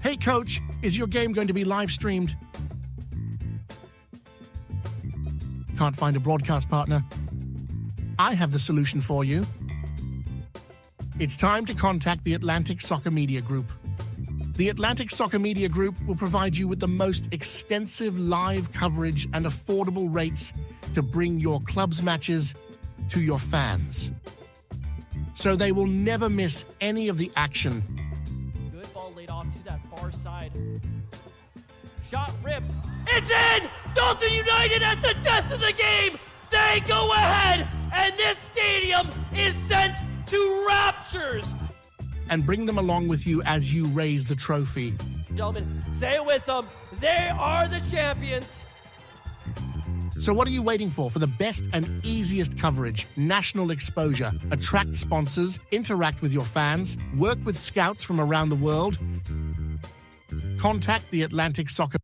Hey coach, is your game going to be live streamed? Can't find a broadcast partner? I have the solution for you. It's time to contact the Atlantic Soccer Media Group. The Atlantic Soccer Media Group will provide you with the most extensive live coverage and affordable rates to bring your club's matches to your fans, so they will never miss any of the action. Good ball laid off to that far side. Shot ripped. It's in! Dalton United at the death of the game! They go ahead, and this stadium is sent to raptures. And bring them along with you as you raise the trophy. Gentlemen, say it with them. They are the champions. So what are you waiting for? For the best and easiest coverage, national exposure, attract sponsors, interact with your fans, work with scouts from around the world? Contact the Atlantic Soccer.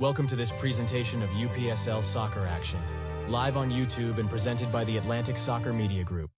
Welcome to this presentation of UPSL Soccer Action, live on YouTube and presented by the Atlantic Soccer Media Group.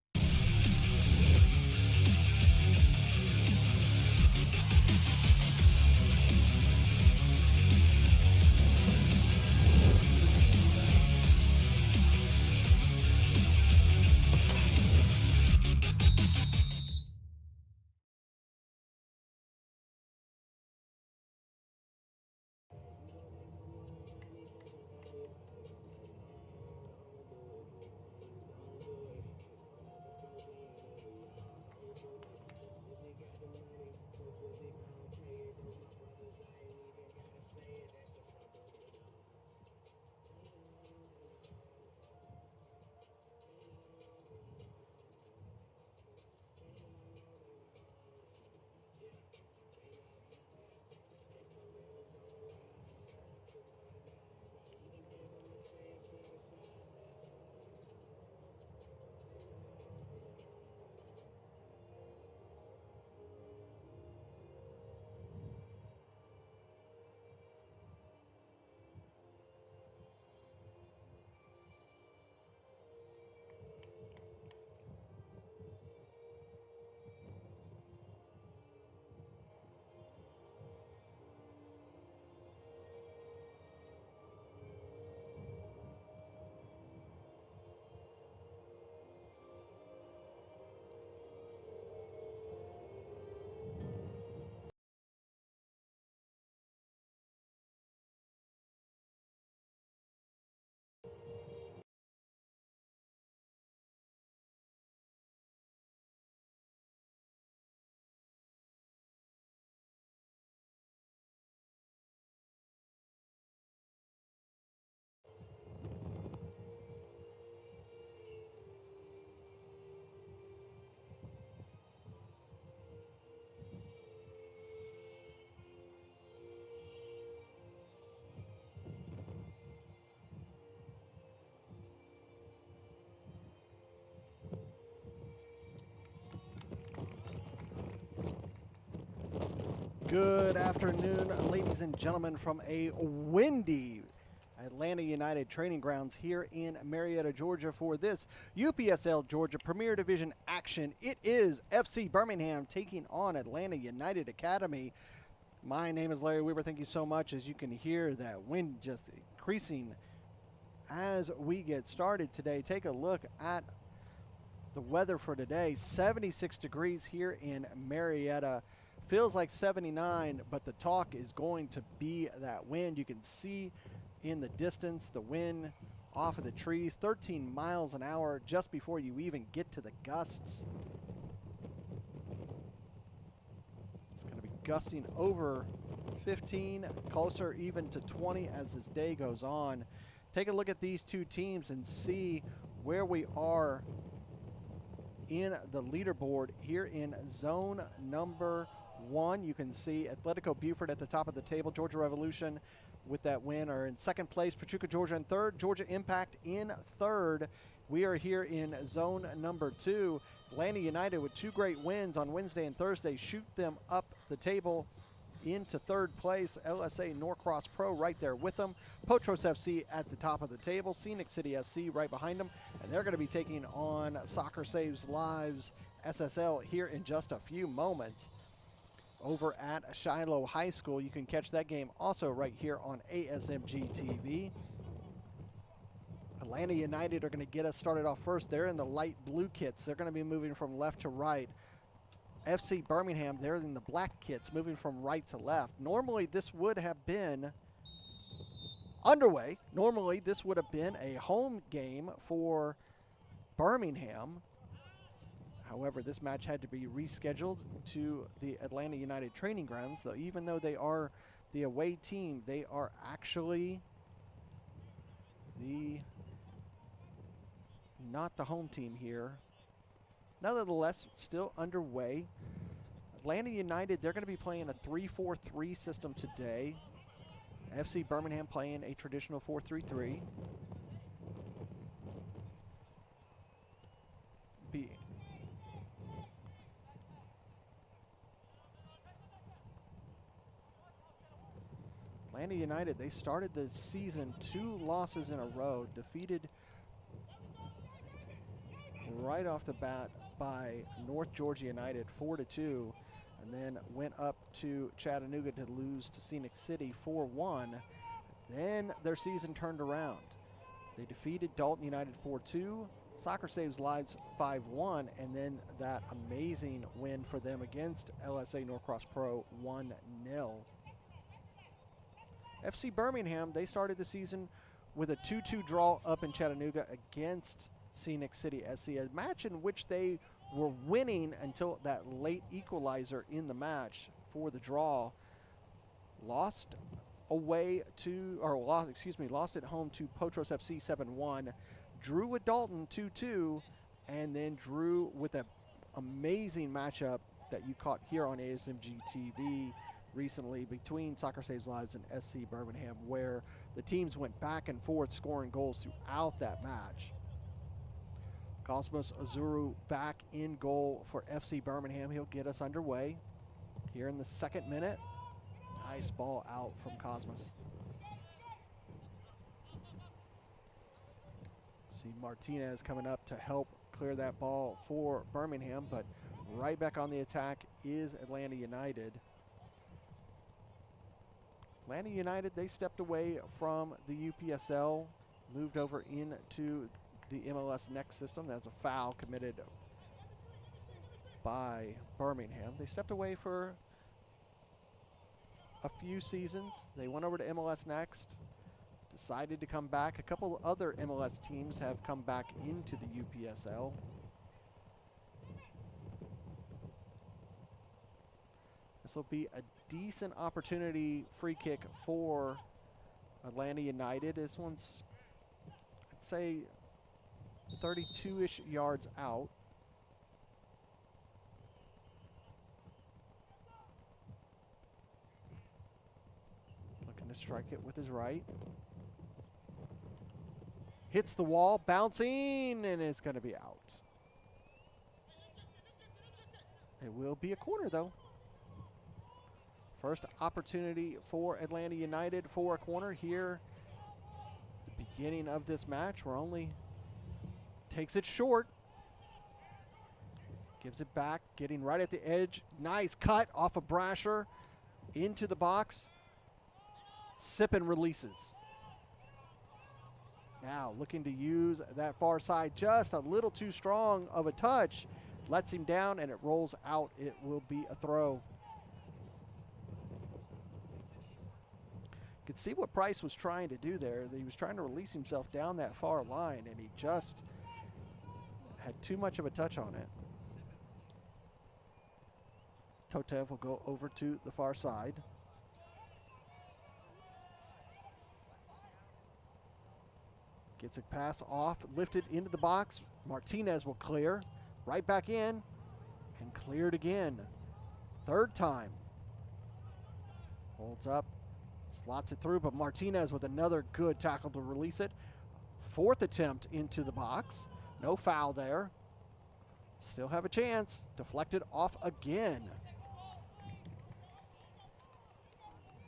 Good afternoon, ladies and gentlemen, from a windy Atlanta United training grounds here in Marietta, Georgia for this UPSL Georgia Premier Division action. It is FC Birmingham taking on Atlanta United Academy. My name is Larry Weaver. Thank you so much. As you can hear, that wind just increasing as we get started today. Take a look at the weather for today. 76 degrees here in Marietta. Feels like 79, but the talk is going to be that wind. You can see in the distance the wind off of the trees, 13 miles an hour just before you even get to the gusts. It's going to be gusting over 15, closer even to 20 as this day goes on. Take a look at these two teams and see where we are in the leaderboard here in zone number 1. You can see Atletico Buford at the top of the table. Georgia Revolution with that win are in second place. Pachuca, Georgia in third. Georgia Impact in third. We are here in zone number 2. Atlanta United with 2 great wins on Wednesday and Thursday shoot them up the table into third place. LSA Norcross Pro right there with them. Potros FC at the top of the table. Scenic City SC right behind them. And they're going to be taking on Soccer Saves Lives SSL here in just a few moments over at Shiloh High School. You can catch that game also right here on ASMG TV. Atlanta United are going to get us started off first. They're in the light blue kits. They're going to be moving from left to right. FC Birmingham, they're in the black kits, moving from right to left. Normally, this would have been underway. Normally, this would have been a home game for Birmingham. However, this match had to be rescheduled to the Atlanta United training grounds. So even though they are the away team, they are actually not the home team here. Nevertheless, still underway. Atlanta United, they're going to be playing a 3-4-3 system today. FC Birmingham playing a traditional 4-3-3. Atlanta United, they started the season 2 losses in a row, defeated right off the bat by North Georgia United 4-2, and then went up to Chattanooga to lose to Scenic City 4-1. Then their season turned around. They defeated Dalton United 4-2, Soccer Saves Lives 5-1, and then that amazing win for them against LSA Norcross Pro 1-0. FC Birmingham, they started the season with a 2-2 draw up in Chattanooga against Scenic City SC, a match in which they were winning until that late equalizer in the match for the draw. Lost at home to Potros FC 7-1, drew with Dalton 2-2, and then drew with an amazing matchup that you caught here on ASMG TV recently between Soccer Saves Lives and SC Birmingham, where the teams went back and forth scoring goals throughout that match. Cosmos Azuru back in goal for FC Birmingham. He'll get us underway here in the 2nd minute. Nice ball out from Cosmos. See Martinez coming up to help clear that ball for Birmingham, but right back on the attack is Atlanta United. Atlanta United, they stepped away from the UPSL, moved over into the MLS Next system. That's a foul committed by Birmingham. They stepped away for a few seasons. They went over to MLS Next, decided to come back. A couple other MLS teams have come back into the UPSL. This will be a decent opportunity free kick for Atlanta United. This one's, I'd say, 32-ish yards out. Looking to strike it with his right. Hits the wall, bouncing, and it's going to be out. It will be a corner, though. First opportunity for Atlanta United for a corner here. The beginning of this match, where only takes it short. Gives it back, getting right at the edge. Nice cut off of Brasher into the box. Sippin releases. Now looking to use that far side, just a little too strong of a touch. Lets him down and it rolls out. It will be a throw. Could see what Price was trying to do there. He was trying to release himself down that far line, and he just had too much of a touch on it. Totev will go over to the far side. Gets a pass off, lifted into the box. Martinez will clear, right back in, and cleared again. 3rd time. Holds up. Slots it through, but Martinez with another good tackle to release it. 4th attempt into the box. No foul there. Still have a chance. Deflected off again.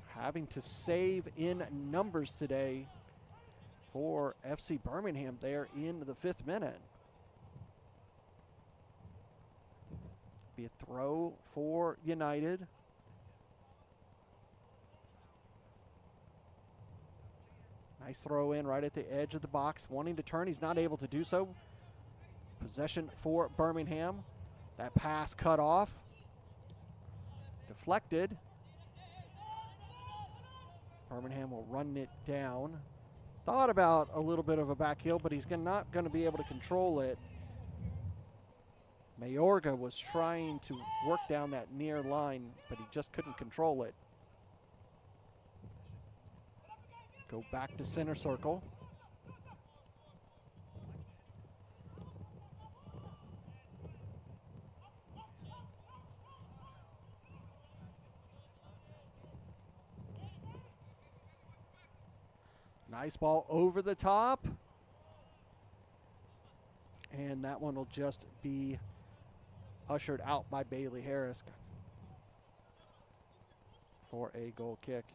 Having to save in numbers today for FC Birmingham there in the 5th minute. Be a throw for United. Nice throw in right at the edge of the box, wanting to turn. He's not able to do so. Possession for Birmingham. That pass cut off. Deflected. Birmingham will run it down. Thought about a little bit of a back heel, but he's not going to be able to control it. Mayorga was trying to work down that near line, but he just couldn't control it. Go back to center circle. Nice ball over the top. And that one will just be ushered out by Bailey Harris for a goal kick.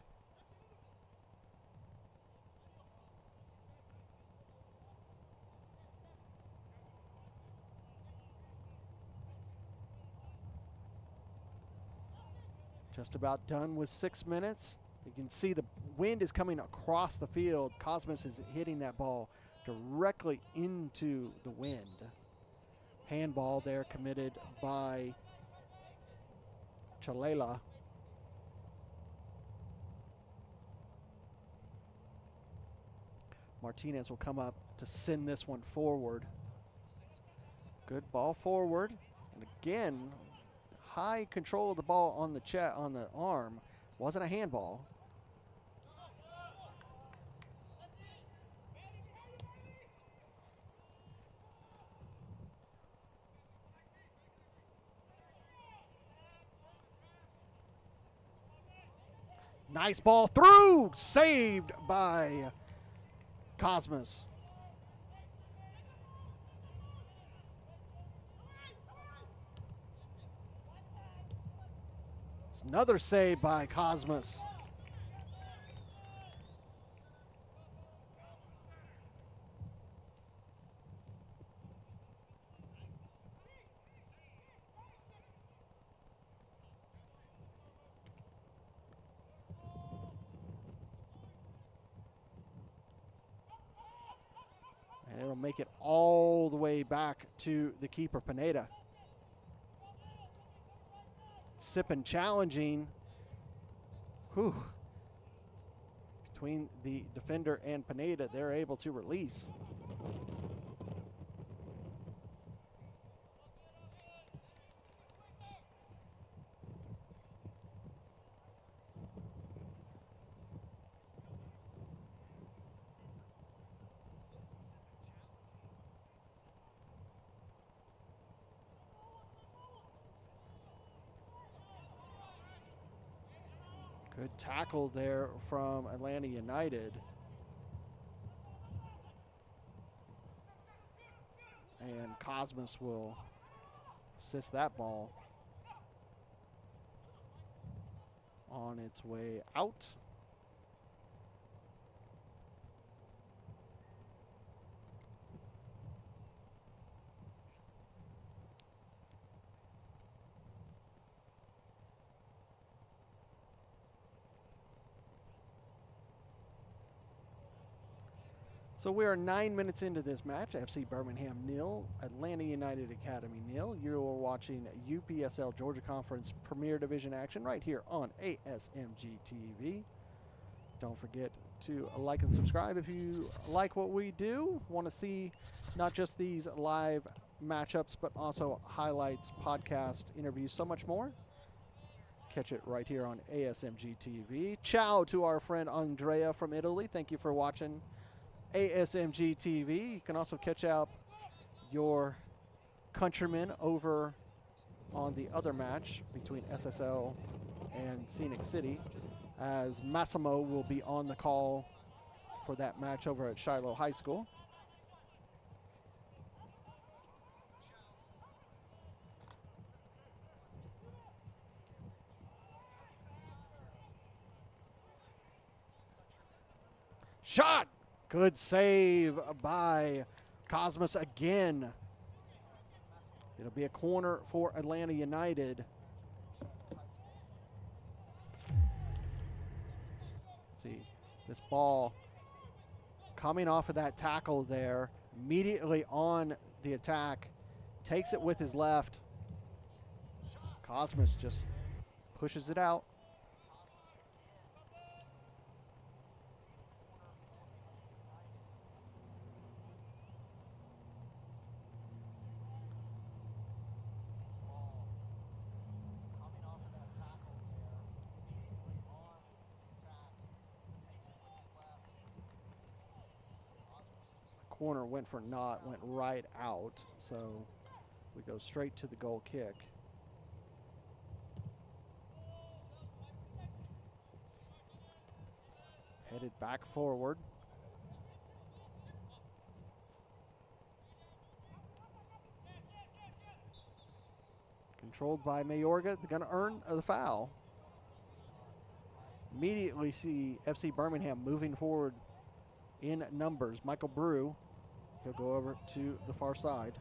Just about done with 6 minutes. You can see the wind is coming across the field. Cosmos is hitting that ball directly into the wind. Handball there committed by Chalela. Martinez will come up to send this one forward. Good ball forward. And again, high control of the ball on the arm. Wasn't a handball. Nice ball through, saved by Cosmos. It's another save by Cosmos. And it'll make it all the way back to the keeper, Pineda. Sipping challenging. Whew. Between the defender and Pineda, they're able to release. Good tackle there from Atlanta United. And Cosmos will assist that ball on its way out. So we are 9 minutes into this match. FC Birmingham 0, Atlanta United Academy 0. You're watching UPSL Georgia Conference Premier Division action right here on ASMG TV. Don't forget to like and subscribe if you like what we do. Want to see not just these live matchups, but also highlights, podcast, interviews, so much more. Catch it right here on ASMG TV. Ciao to our friend Andrea from Italy. Thank you for watching ASMG TV. You can also catch out your countrymen over on the other match between SSL and Scenic City, as Massimo will be on the call for that match over at Shiloh High School. Shot! Good save by Cosmos again. It'll be a corner for Atlanta United. Let's see, this ball coming off of that tackle there, immediately on the attack, takes it with his left. Cosmos just pushes it out. Corner went for naught, went right out, so we go straight to the goal kick. Headed back forward. Controlled by Mayorga. They're going to earn the foul. Immediately see FC Birmingham moving forward in numbers. Michael Brew, he'll go over to the far side.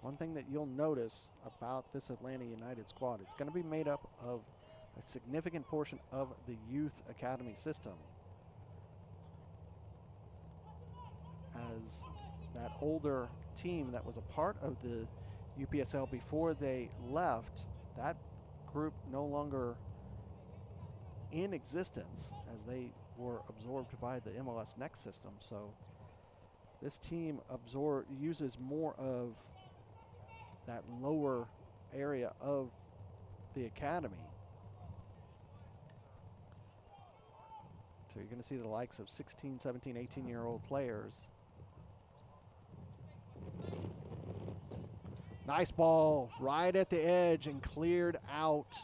One thing that you'll notice about this Atlanta United squad, it's going to be made up of a significant portion of the youth academy system. As that older team that was a part of the UPSL before they left, that group no longer in existence as they were absorbed by the MLS Next system. So this team uses more of that lower area of the academy. So you're going to see the likes of 16, 17, 18-year-old players. Nice ball right at the edge and cleared out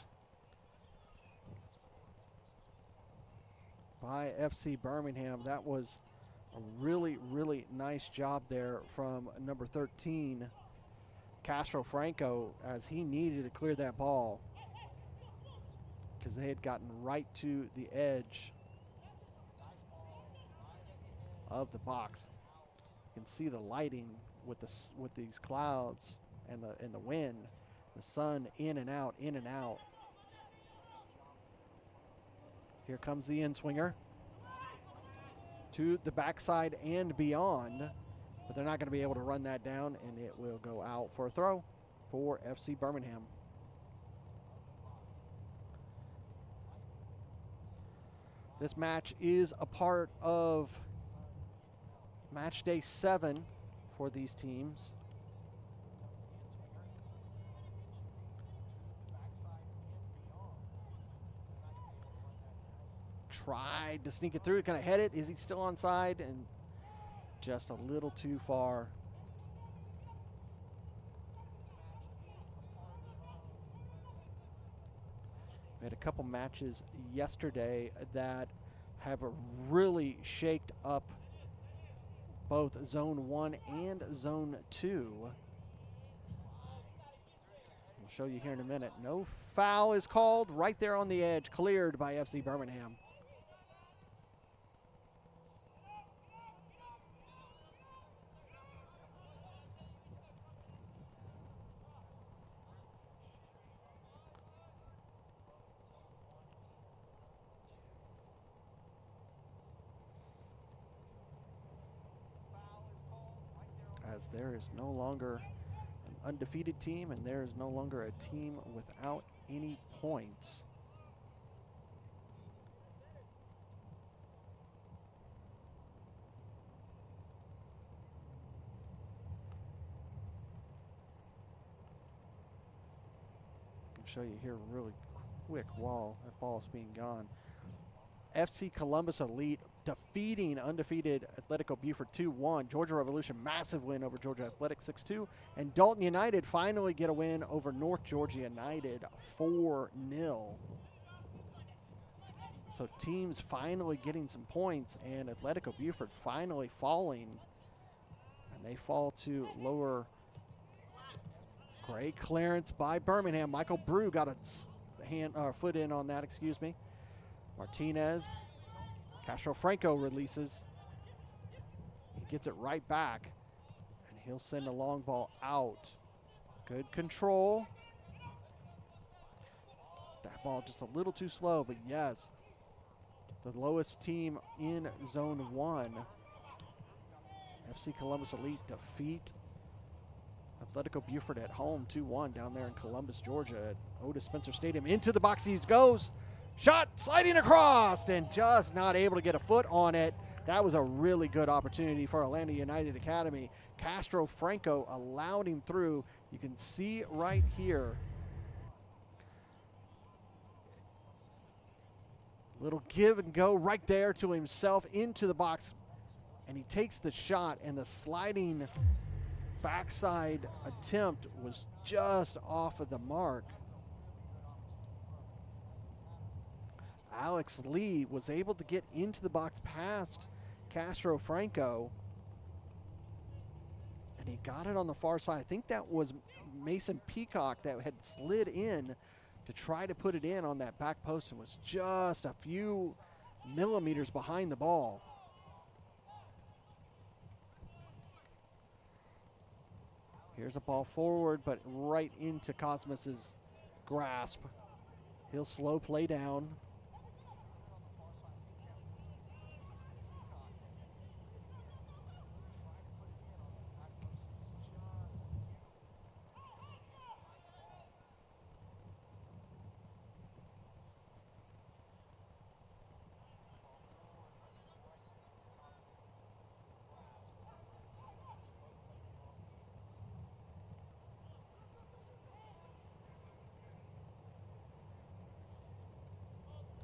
by FC Birmingham. That was a really, really nice job there from number 13, Castro Franco, as he needed to clear that ball because they had gotten right to the edge of the box. You can see the lighting with these clouds and the wind, the sun in and out, in and out. Here comes the in-swinger to the backside and beyond, but they're not going to be able to run that down, and it will go out for a throw for FC Birmingham. This match is a part of match day 7 for these teams. Tried to sneak it through, kind of head it. Is he still onside? And just a little too far. We had a couple matches yesterday that have really shaked up both Zone 1 and Zone 2. We'll show you here in a minute. No foul is called right there on the edge, cleared by FC Birmingham. As there is no longer an undefeated team, and there is no longer a team without any points. I'll show you here really quick while that ball is being gone. FC Columbus Elite defeating undefeated Atletico Buford 2-1. Georgia Revolution, massive win over Georgia Athletic 6-2. And Dalton United finally get a win over North Georgia United 4-0. So teams finally getting some points, and Atletico Buford finally falling. And they fall to lower. Great clearance by Birmingham. Michael Brew got a foot in on that, excuse me. Martinez, Castro Franco releases. He gets it right back, and he'll send a long ball out. Good control. That ball just a little too slow, but yes, the lowest team in Zone 1. FC Columbus Elite defeat Atletico Buford at home 2-1 down there in Columbus, Georgia at Otis Spencer Stadium. Into the box he goes. Shot sliding across and just not able to get a foot on it. That was a really good opportunity for Atlanta United Academy. Castro Franco allowed him through. You can see right here. Little give and go right there to himself into the box. And he takes the shot, and the sliding backside attempt was just off of the mark. Alex Lee was able to get into the box past Castro Franco, and he got it on the far side. I think that was Mason Peacock that had slid in to try to put it in on that back post and was just a few millimeters behind the ball. Here's a ball forward, but right into Cosmos's grasp. He'll slow play down.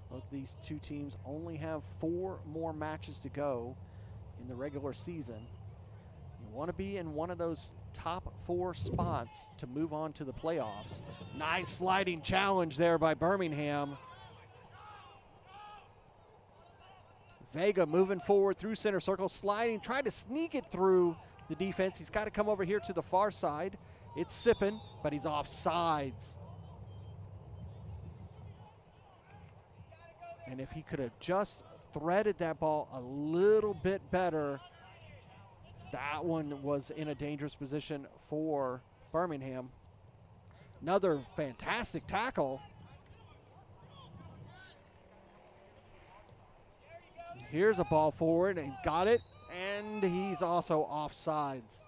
Both these two teams only have 4 more matches to go in the regular season. You want to be in one of those top 4 spots to move on to the playoffs. Nice sliding challenge there by Birmingham. Vega moving forward through center circle, sliding, trying to sneak it through the defense. He's got to come over here to the far side. It's sipping, but he's offsides. And if he could have just threaded that ball a little bit better, that one was in a dangerous position for Birmingham. Another fantastic tackle. Here's a ball forward and got it, and he's also offsides.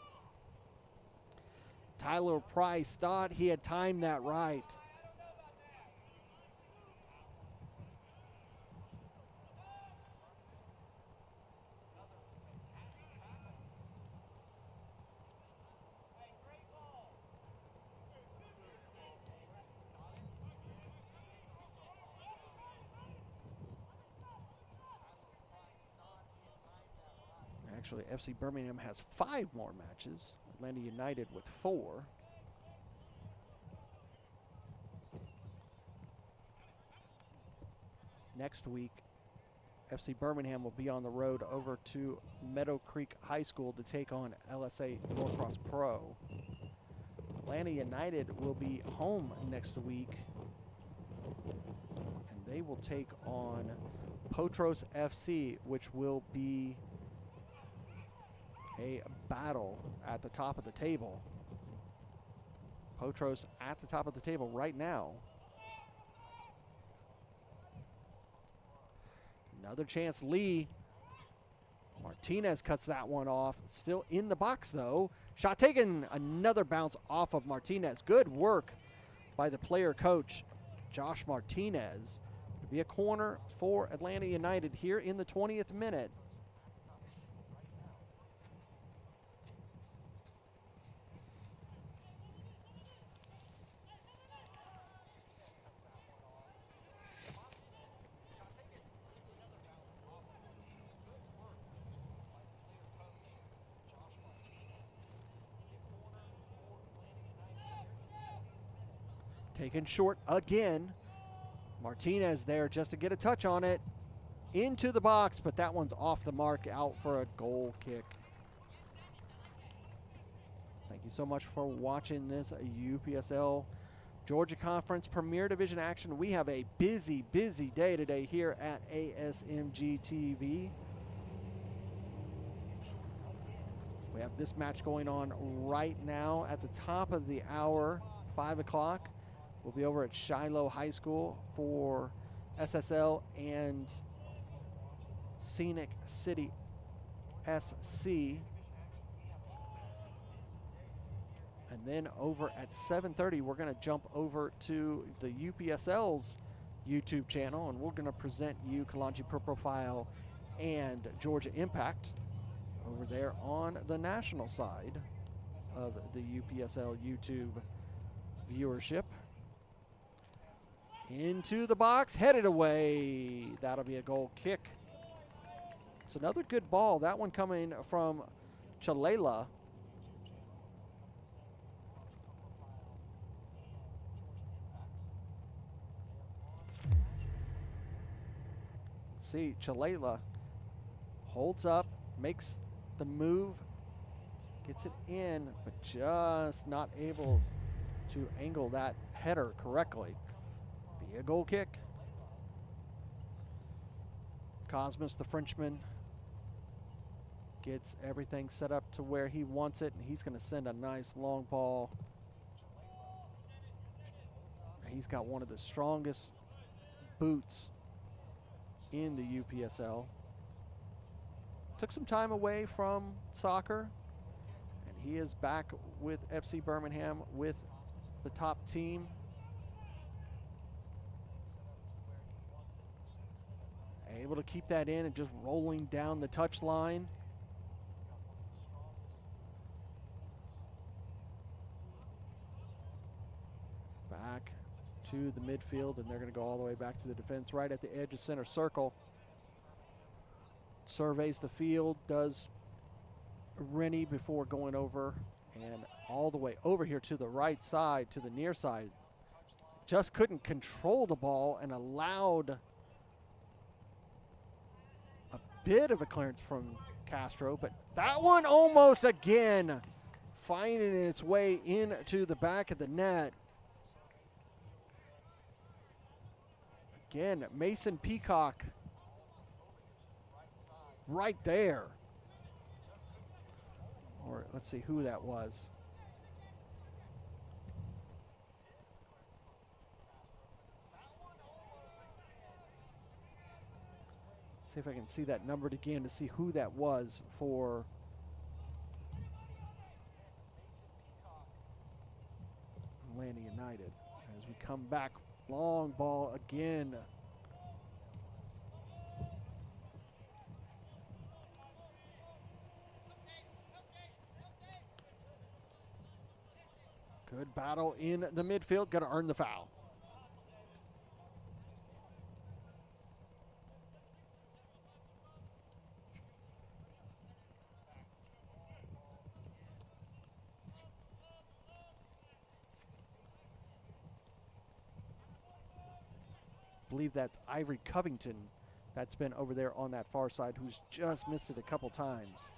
Tyler Price thought he had timed that right. Actually, FC Birmingham has 5 more matches. Atlanta United with 4. Next week, FC Birmingham will be on the road over to Meadow Creek High School to take on LSA Norcross Pro. Atlanta United will be home next week, and they will take on Potros FC, which will be a battle at the top of the table. Potros at the top of the table right now. Another chance, Lee. Martinez cuts that one off. Still in the box, though. Shot taken. Another bounce off of Martinez. Good work by the player coach, Josh Martinez. It'll be a corner for Atlanta United here in the 20th minute. Taken short again. Martinez there just to get a touch on it. Into the box, but that one's off the mark, out for a goal kick. Thank you so much for watching this UPSL Georgia Conference Premier Division action. We have a busy, busy day today here at ASMG TV. We have this match going on right now at the top of the hour, 5 o'clock. We'll be over at Shiloh High School for SSL and Scenic City SC. And then over at 7:30, we're going to jump over to the UPSL's YouTube channel, and we're going to present you Kalanchi Pro Profile and Georgia Impact over there on the national side of the UPSL YouTube viewership. Into the box, headed away. That'll be a goal kick. It's another good ball. That one coming from Chalela. See, Chalela holds up, makes the move, gets it in, but just not able to angle that header correctly. Be a goal kick. Cosmos, the Frenchman, Gets everything set up to where he wants it, and he's going to send a nice long ball. He's got one of the strongest boots in the UPSL. Took some time away from soccer, and he is back with FC Birmingham with the top team. Able to keep that in and just rolling down the touch line. Back to the midfield, and they're going to go all the way back to the defense right at the edge of center circle. Surveys the field, does Rennie before going over and all the way over here to the right side, to the near side. Just couldn't control the ball and allowed a bit of a clearance from Castro, but that one almost again finding its way into the back of the net. Again, Mason Peacock right there. Or let's see who that was. See if I can see that numbered again to see who that was for Atlanta United. As we come back, long ball again. Good battle in the midfield, going to earn the foul. I believe that's Ivory Covington that's been over there on that far side, who's just missed it a couple times.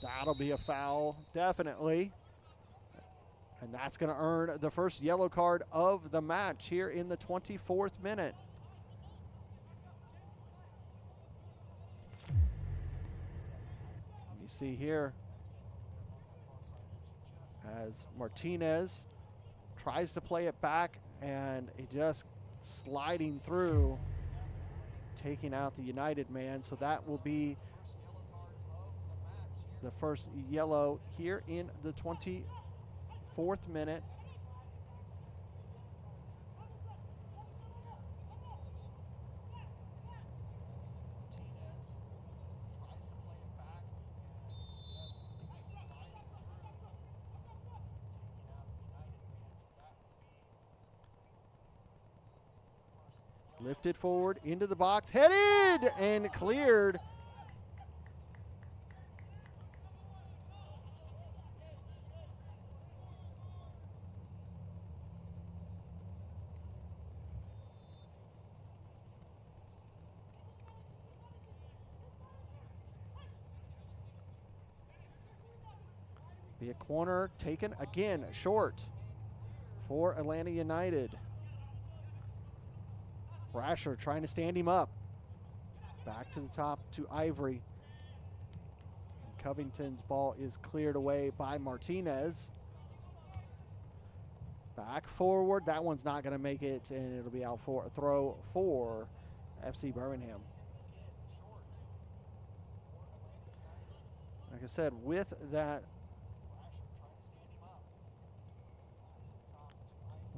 That'll be a foul, definitely. And that's going to earn the first yellow card of the match here in the 24th minute. You see here as Martinez tries to play it back, and he just sliding through, taking out the United man. So that will be the first yellow here in the 24th minute. Lifted forward into the box, headed and cleared. Be a corner taken again short for Atlanta United. Brasher trying to stand him up. Back to the top to Ivory. Covington's ball is cleared away by Martinez. Back forward. That one's not going to make it, and it'll be out for a throw for FC Birmingham. Like I said, with that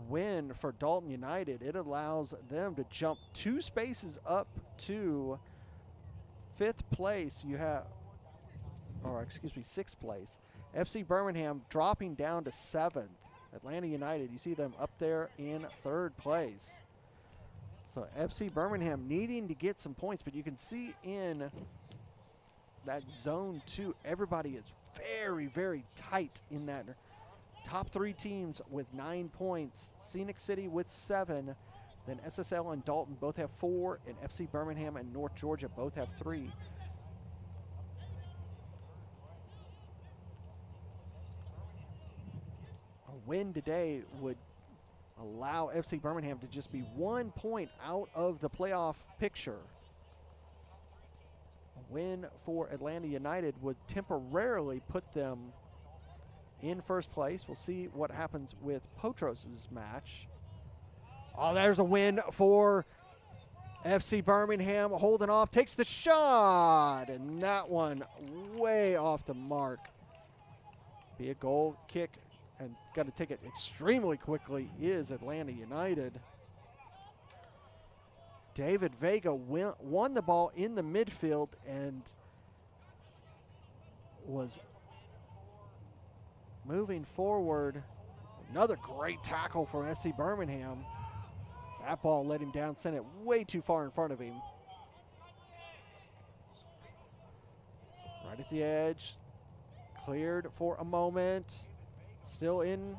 win for Dalton United, it allows them to jump 2 spaces up to 5th place. You have, or excuse me, 6th place. FC Birmingham dropping down to 7th. Atlanta United, you see them up there in 3rd place. So FC Birmingham needing to get some points, but you can see in that zone 2, everybody is very, very tight in that. Top 3 teams with 9 points. Scenic City with 7. Then SSL and Dalton both have 4. And FC Birmingham and North Georgia both have 3. A win today would allow FC Birmingham to just be 1 point out of the playoff picture. A win for Atlanta United would temporarily put them in first place. We'll see what happens with Potros' match. Oh, there's a win for FC Birmingham, holding off, takes the shot, and that one way off the mark. Be a goal kick, and got to take it extremely quickly is Atlanta United. David Vega won the ball in the midfield and was moving forward. Another great tackle from FC Birmingham. That ball let him down, sent it way too far in front of him. Right at the edge. Cleared for a moment. Still in.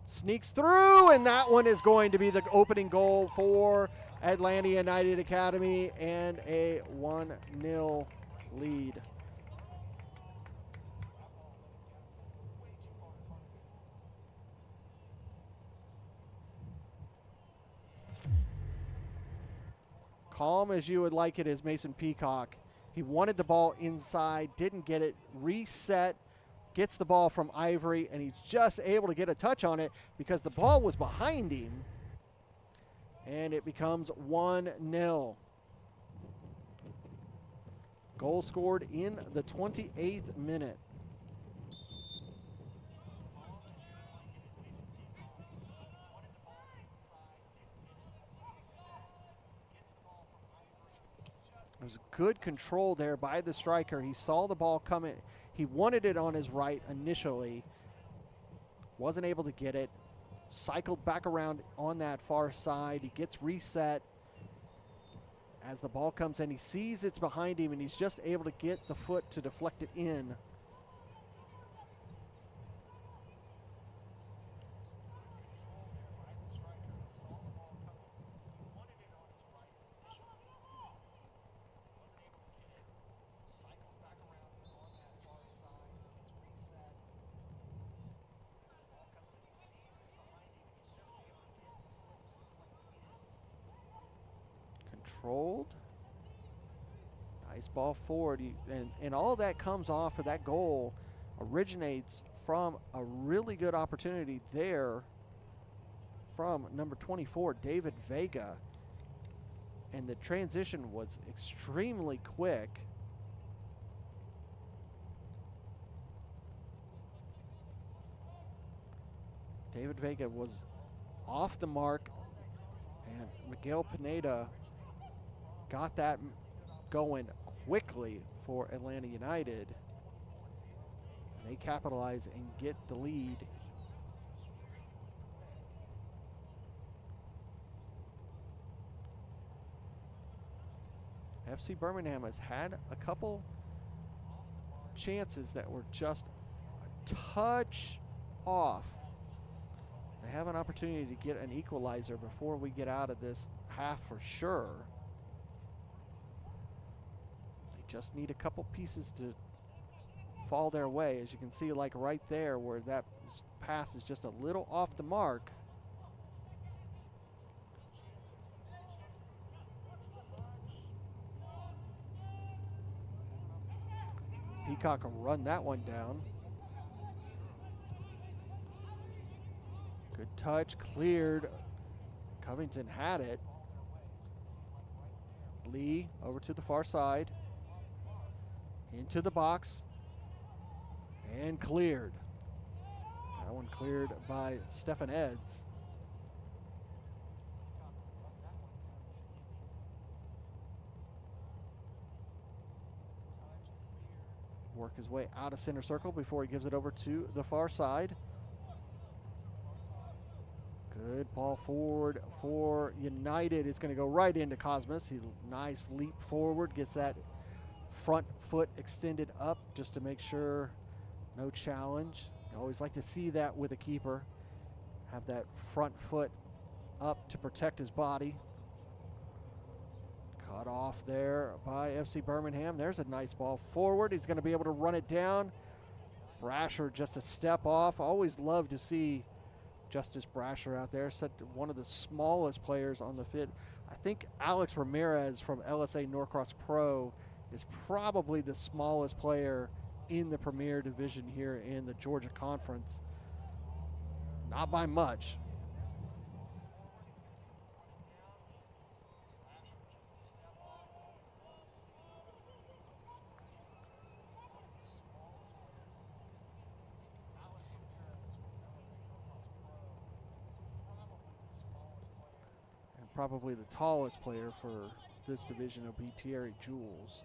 Sneaks through, and that one is going to be the opening goal for Atlanta United Academy, and a 1-0 lead. Calm as you would like it is Mason Peacock. He wanted the ball inside, didn't get it, reset, gets the ball from Ivory, and he's just able to get a touch on it because the ball was behind him, and it becomes 1-0. Goal scored in the 28th minute. It was good control there by the striker. He saw the ball coming. He wanted it on his right initially. Wasn't able to get it. Cycled back around on that far side. He gets reset. As the ball comes in, he sees it's behind him, and he's just able to get the foot to deflect it in. Controlled. Nice ball forward. And all that comes off of that goal originates from a really good opportunity there from number 24, David Vega. And the transition was extremely quick. David Vega was off the mark, and Miguel Pineda got that going quickly for Atlanta United. They capitalize and get the lead. FC Birmingham has had a couple chances that were just a touch off. They have an opportunity to get an equalizer before we get out of this half for sure. Just need a couple pieces to fall their way, as you can see, like right there where that pass is just a little off the mark. Peacock will run that one down. Good touch, cleared. Covington had it. Lee over to the far side. Into the box, and cleared. That one cleared by Stefan Eds. Work his way out of center circle before he gives it over to the far side. Good ball forward for United. It's going to go right into Cosmas. Nice leap forward, gets that front foot extended up just to make sure no challenge. You always like to see that with a keeper. Have that front foot up to protect his body. Cut off there by FC Birmingham. There's a nice ball forward. He's going to be able to run it down. Brasher just a step off. Always love to see Justice Brasher out there. One of the smallest players on the field. I think Alex Ramirez from LSA Norcross Pro is probably the smallest player in the Premier Division here in the Georgia Conference. Not by much. And probably the tallest player for this division will be Thierry Jules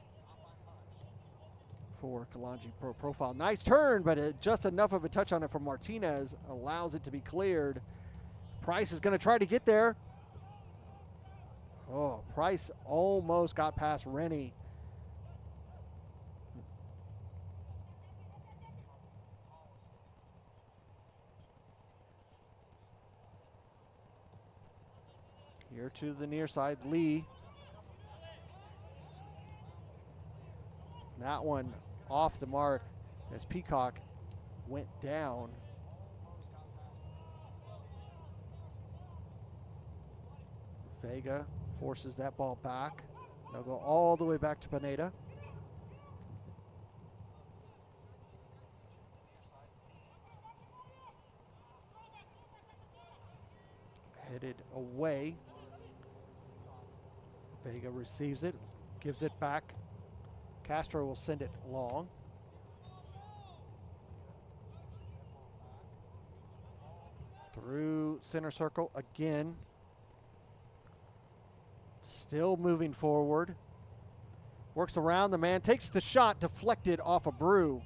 for Kalanji Pro Profile. Nice turn, but just enough of a touch on it from Martinez allows it to be cleared. Price is going to try to get there. Oh, Price almost got past Rennie. Here to the near side, Lee. That one off the mark as Peacock went down. Vega forces that ball back. They'll go all the way back to Pineda. Headed away. Vega receives it, gives it back. Castro will send it long. Through center circle again. Still moving forward. Works around the man, takes the shot, deflected off a Brew.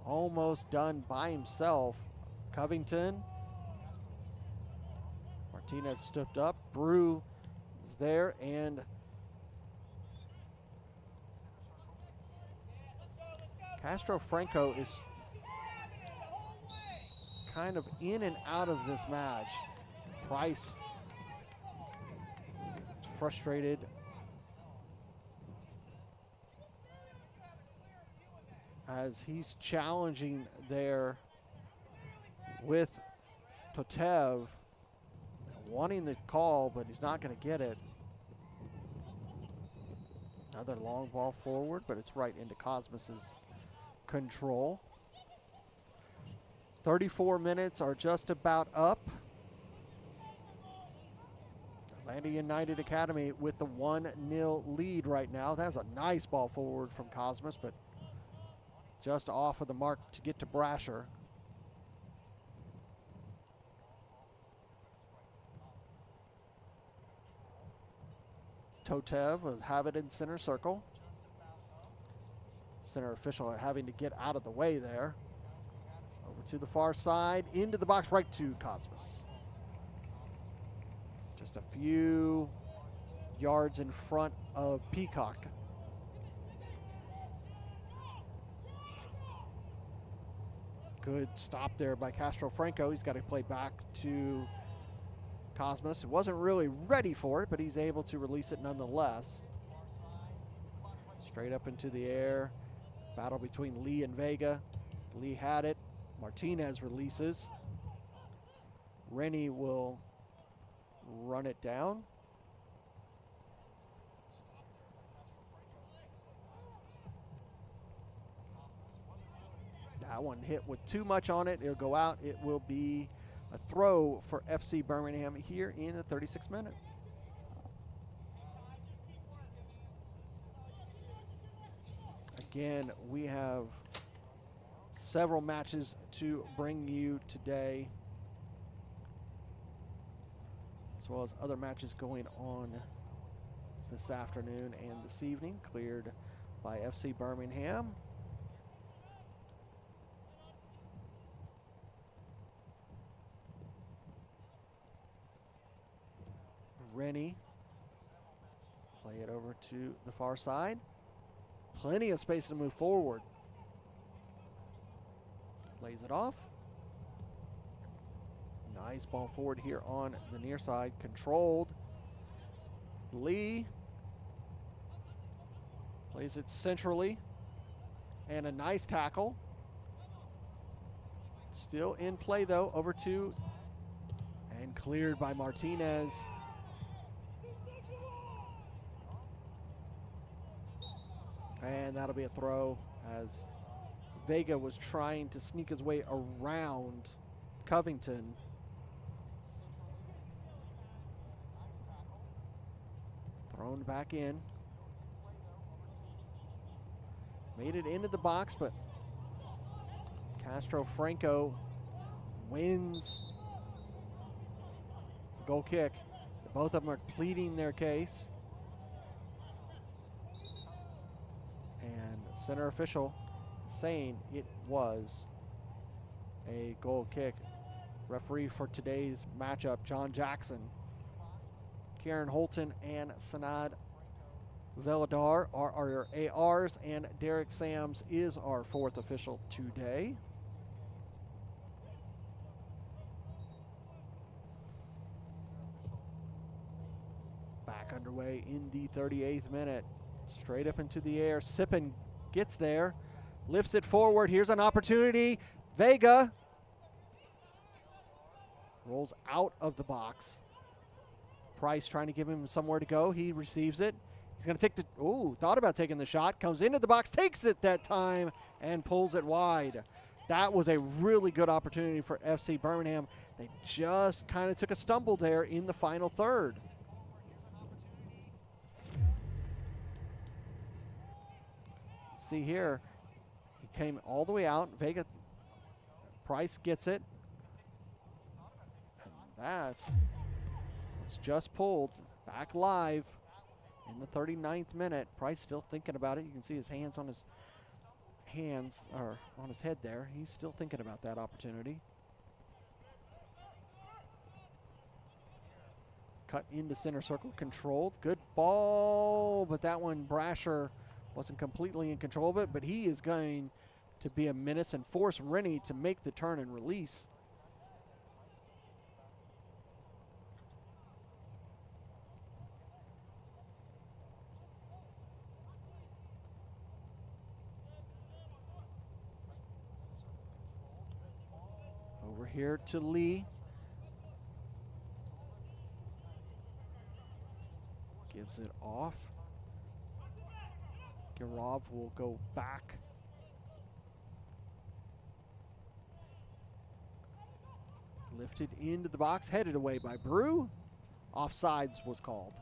Almost done by himself. Covington. Martinez stepped up. Brew is there, and Castro Franco is kind of in and out of this match. Price is frustrated. As he's challenging there with Totev, wanting the call, but he's not going to get it. Another long ball forward, but it's right into Cosmos's control. 34 minutes are just about up. Atlanta United Academy with the 1-0 lead right now. That's a nice ball forward from Cosmos, but just off of the mark to get to Brasher. Totev will have it in center circle. Center official having to get out of the way there. Over to the far side, into the box, right to Cosmos. Just a few yards in front of Peacock. Good stop there by Castro Franco. He's got to play back to Cosmos. It wasn't really ready for it, but he's able to release it nonetheless. Straight up into the air. Battle between Lee and Vega. Lee had it. Martinez releases. Rennie will run it down. That one hit with too much on it. It'll go out. It will be a throw for FC Birmingham here in the 36th minute. Again, we have several matches to bring you today, as well as other matches going on this afternoon and this evening, cleared by FC Birmingham. Rennie, play it over to the far side. Plenty of space to move forward. Lays it off. Nice ball forward here on the near side. Controlled. Lee plays it centrally. And a nice tackle. Still in play though. Over to and cleared by Martinez. And that'll be a throw as Vega was trying to sneak his way around Covington. Thrown back in. Made it into the box, but Castro Franco wins the goal kick. Both of them are pleading their case. And center official saying it was a goal kick. Referee for today's matchup, John Jackson. Kieran Holton and Sanad Veladar are our ARs, and Derek Sams is our fourth official today. Back underway in the 38th minute. Straight up into the air. Sippen gets there, lifts it forward. Here's an opportunity. Vega rolls out of the box. Price trying to give him somewhere to go. He receives it. He's going to take the, thought about taking the shot. Comes into the box, takes it that time, and pulls it wide. That was a really good opportunity for FC Birmingham. They just kind of took a stumble there in the final third. See here, he came all the way out. Vega, Price gets it. And that was just pulled back live in the 39th minute. Price still thinking about it. You can see his hands on his head there. He's still thinking about that opportunity. Cut into center circle, controlled. Good ball, but that one Brasher wasn't completely in control of it, but he is going to be a menace and force Rennie to make the turn and release. Over here to Lee. Gives it off. Garov will go back. Lifted into the box, headed away by Brew. Offsides was called.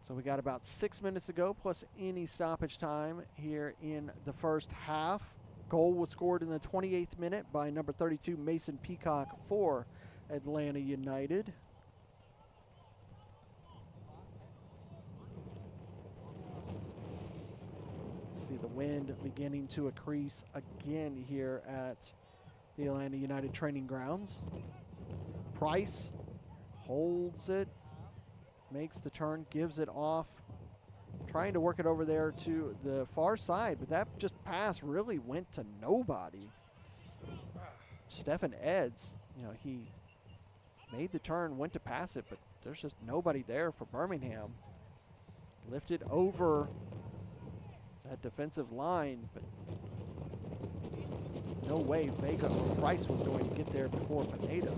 So we got about 6 minutes to go, plus any stoppage time here in the first half. Goal was scored in the 28th minute by number 32, Mason Peacock for Atlanta United. See the wind beginning to increase again here at the Atlanta United training grounds. Price holds it, makes the turn, gives it off, trying to work it over there to the far side, but that just pass really went to nobody. Stefan Eds, he made the turn, went to pass it, but there's just nobody there for Birmingham. Lifted over that defensive line, but no way Vega or Price was going to get there before Pineda.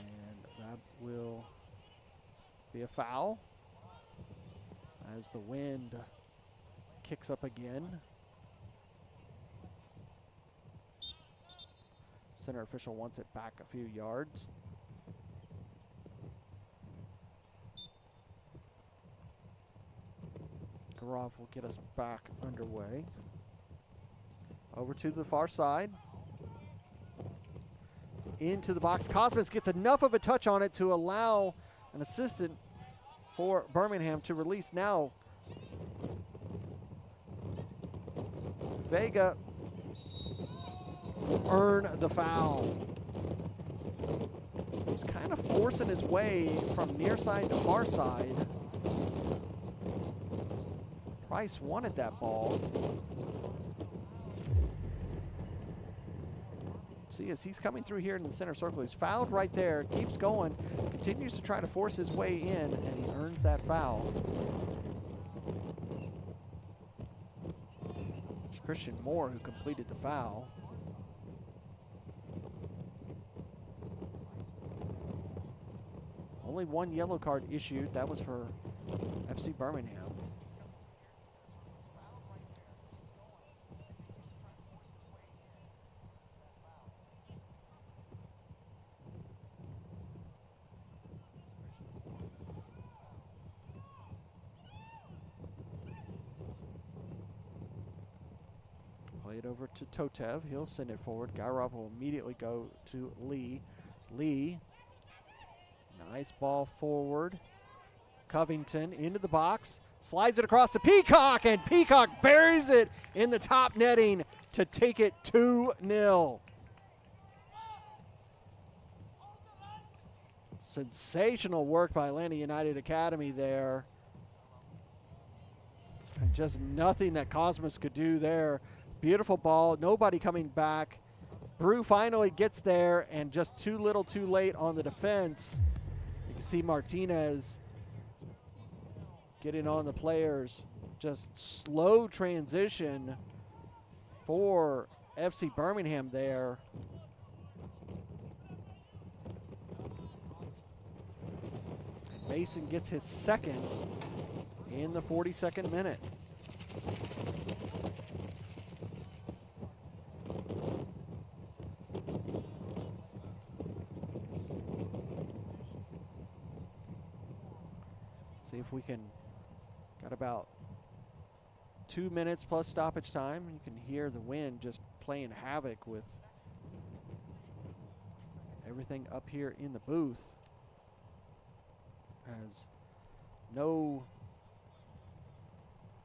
And that will be a foul as the wind kicks up again. Center official wants it back a few yards. Garov will get us back underway. Over to the far side. Into the box. Cosmas gets enough of a touch on it to allow an assistant for Birmingham to release. Now, Vega earn the foul. He's kind of forcing his way from near side to far side. Price wanted that ball. See, as he's coming through here in the center circle, he's fouled right there, keeps going, continues to try to force his way in, and he earns that foul. It's Christian Moore who completed the foul. Only one yellow card issued. That was for FC Birmingham. Play it over to Totev. He'll send it forward. Gairab will immediately go to Lee. Lee. Nice ball forward. Covington into the box. Slides it across to Peacock, and Peacock buries it in the top netting to take it 2-0. Sensational work by Atlanta United Academy there. And just nothing that Cosmos could do there. Beautiful ball, nobody coming back. Brew finally gets there, and just too little too late on the defense. You can see Martinez getting on the players. Just slow transition for FC Birmingham there. Mason gets his second in the 42nd minute. See if we can, got about 2 minutes plus stoppage time. You can hear the wind just playing havoc with everything up here in the booth. As no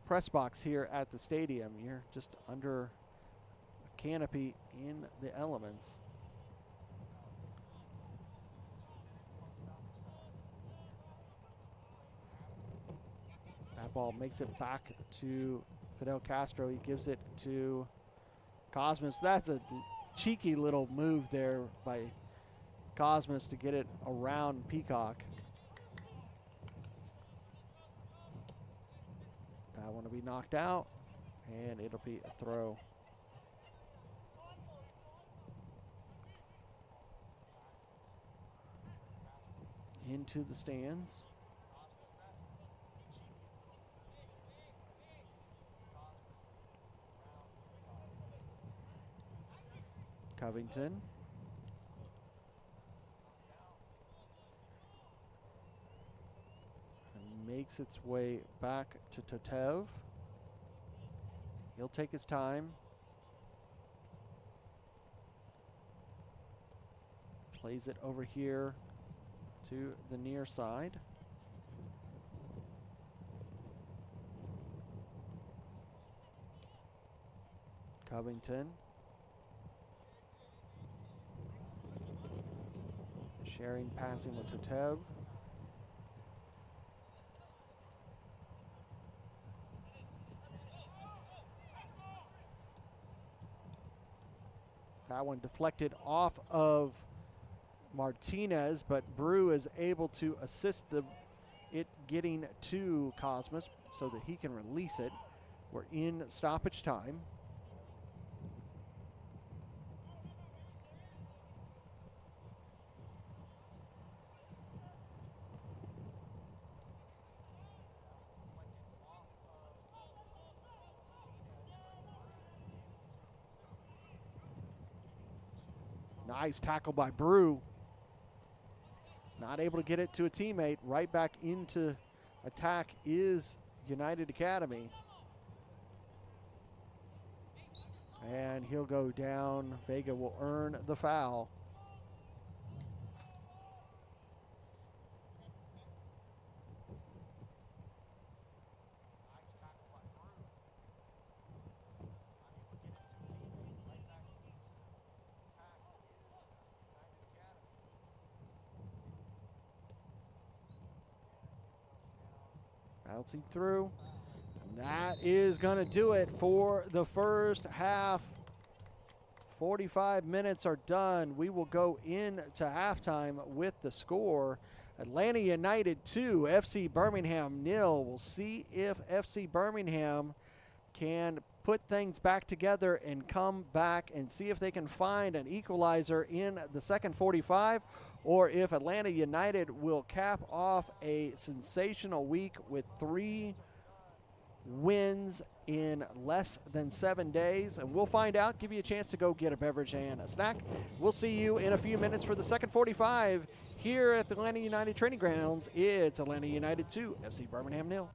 press box here at the stadium. You're just under a canopy in the elements. That ball makes it back to Fidel Castro. He gives it to Cosmos. That's a cheeky little move there by Cosmos to get it around Peacock. That one will be knocked out, and it'll be a throw. Into the stands. Covington. And makes its way back to Totev. He'll take his time. Plays it over here to the near side. Covington. Sharing passing with Totev. That one deflected off of Martinez, but Brew is able to assist it getting to Cosmos so that he can release it. We're in stoppage time. Nice tackle by Brew. Not able to get it to a teammate. Right back into attack is United Academy. And he'll go down. Vega will earn the foul. Bouncing through. And that is going to do it for the first half. 45 minutes are done. We will go into halftime with the score Atlanta United 2, FC Birmingham 0. We'll see if FC Birmingham can put things back together and come back and see if they can find an equalizer in the second 45, or if Atlanta United will cap off a sensational week with 3 wins in less than 7 days. And we'll find out, give you a chance to go get a beverage and a snack. We'll see you in a few minutes for the second 45 here at the Atlanta United Training Grounds. It's Atlanta United 2, FC Birmingham 0.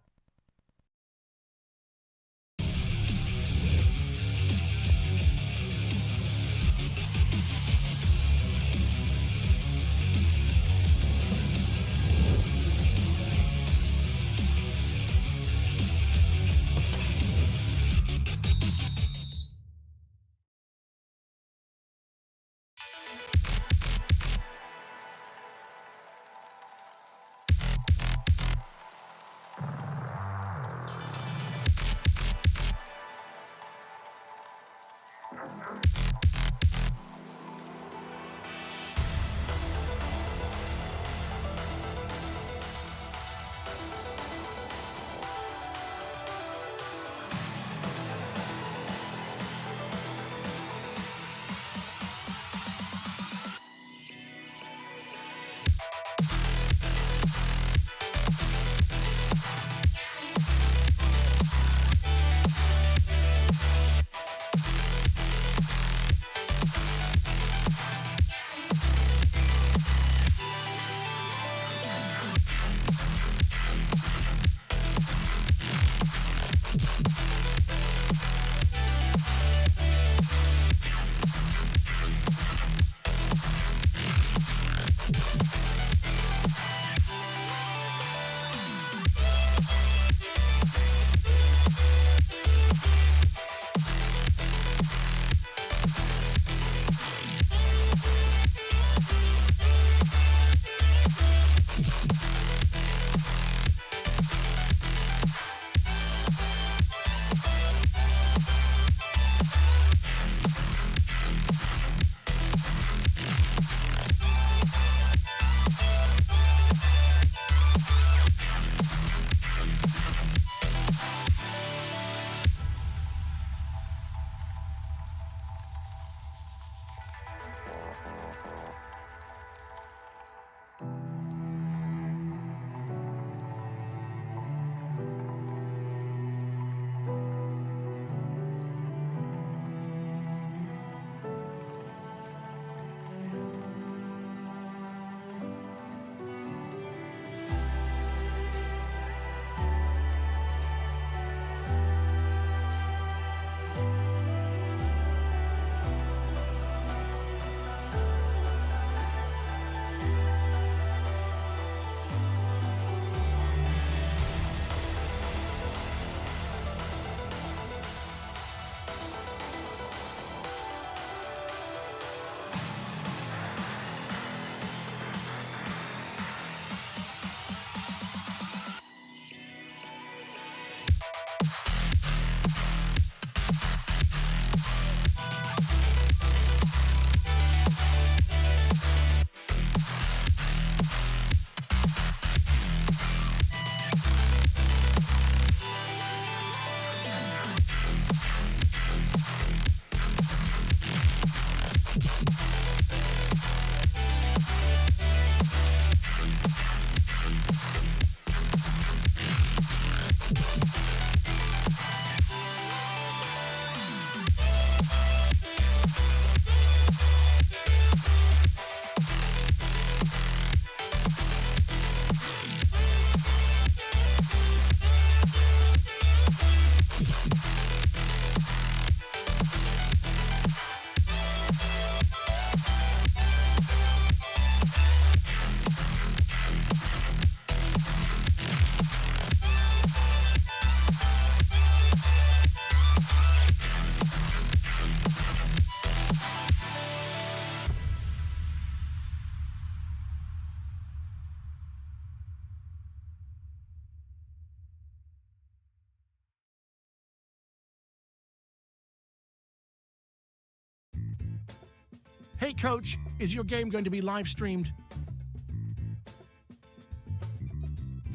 Hey, Coach, is your game going to be live streamed?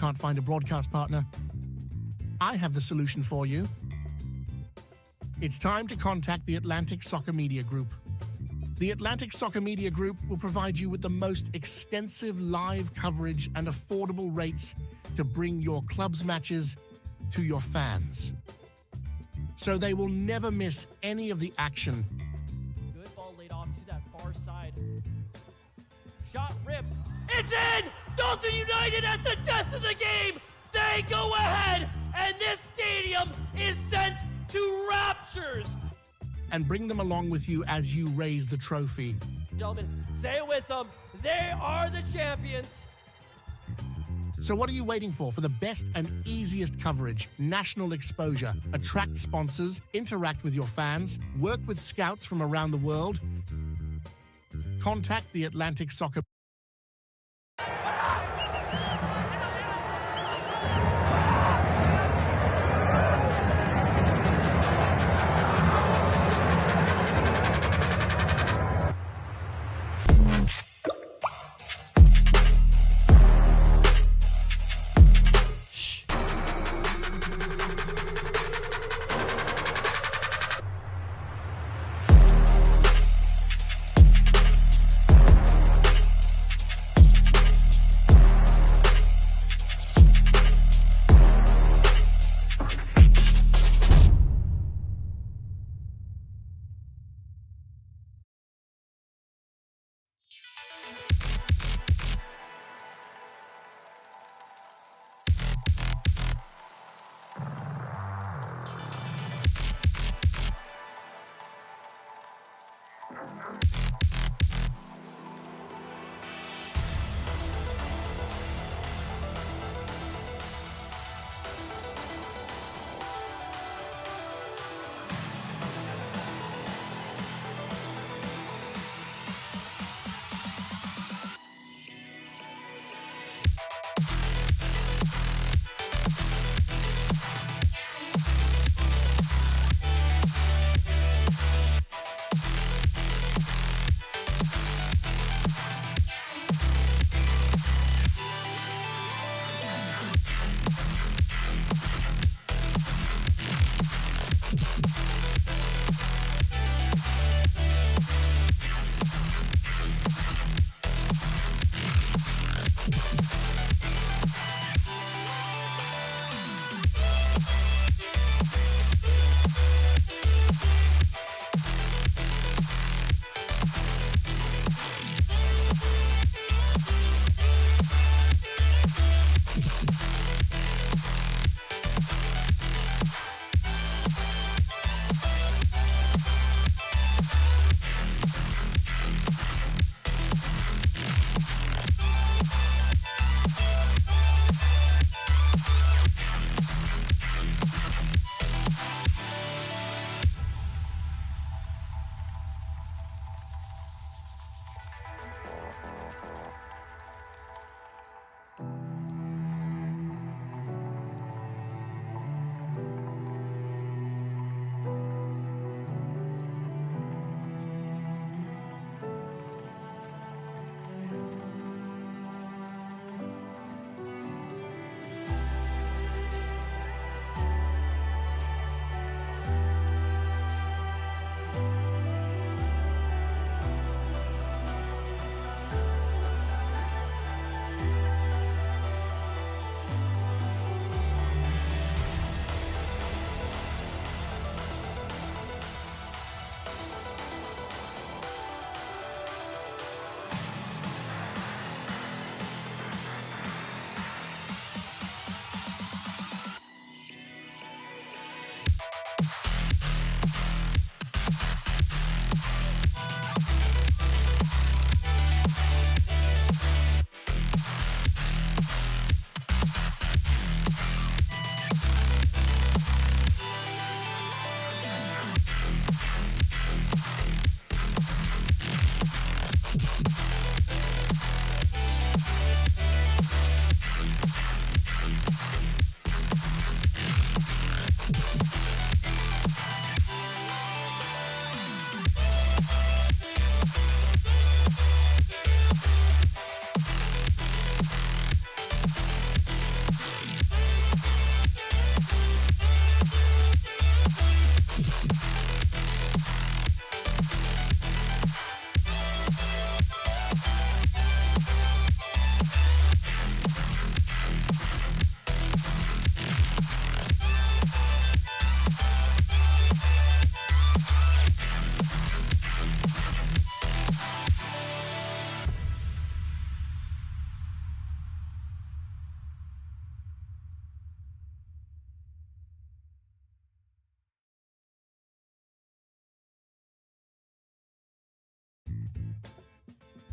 Can't find a broadcast partner? I have the solution for you. It's time to contact the Atlantic Soccer Media Group. The Atlantic Soccer Media Group will provide you with the most extensive live coverage and affordable rates to bring your club's matches to your fans, so they will never miss any of the action. Good ball laid off to that far side. Shot ripped. It's in! Dalton United at the death of the game! They go ahead, and this stadium is sent to raptures! And bring them along with you as you raise the trophy. Gentlemen, say it with them. They are the champions. So what are you waiting for? For the best and easiest coverage, national exposure, attract sponsors, interact with your fans, work with scouts from around the world? Contact the Atlantic Soccer.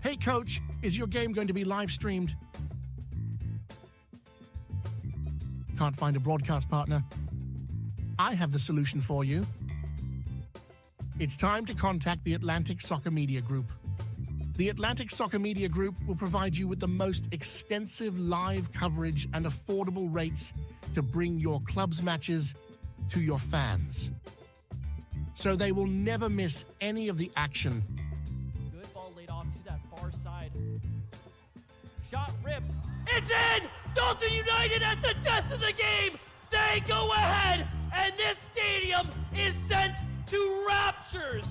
Hey coach, is your game going to be live streamed? Can't find a broadcast partner? I have the solution for you. It's time to contact the Atlantic Soccer Media Group. The Atlantic Soccer Media Group will provide you with the most extensive live coverage and affordable rates to bring your club's matches to your fans, so they will never miss any of the action. Good ball laid off to that far side. Shot ripped. It's in! Dalton United at the death of the game! They go ahead, and this stadium is sent to raptures.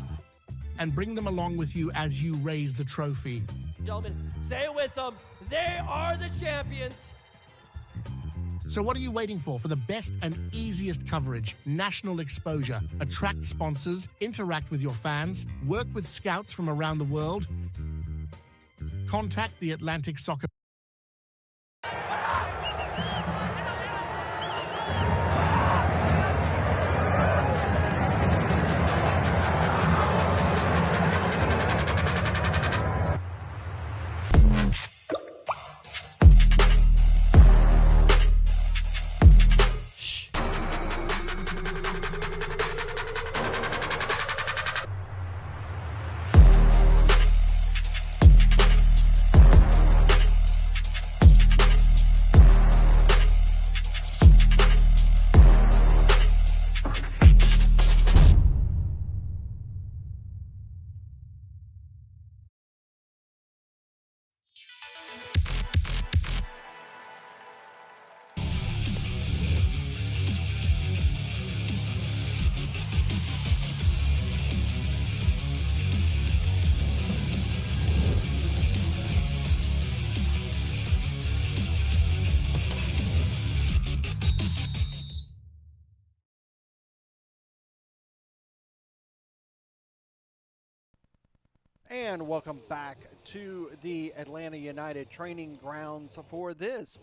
And bring them along with you as you raise the trophy. Gentlemen, say it with them. They are the champions. So what are you waiting for the best and easiest coverage, national exposure, attract sponsors, interact with your fans, work with scouts from around the world? Contact the Atlantic Soccer. And welcome back to the Atlanta United training grounds for this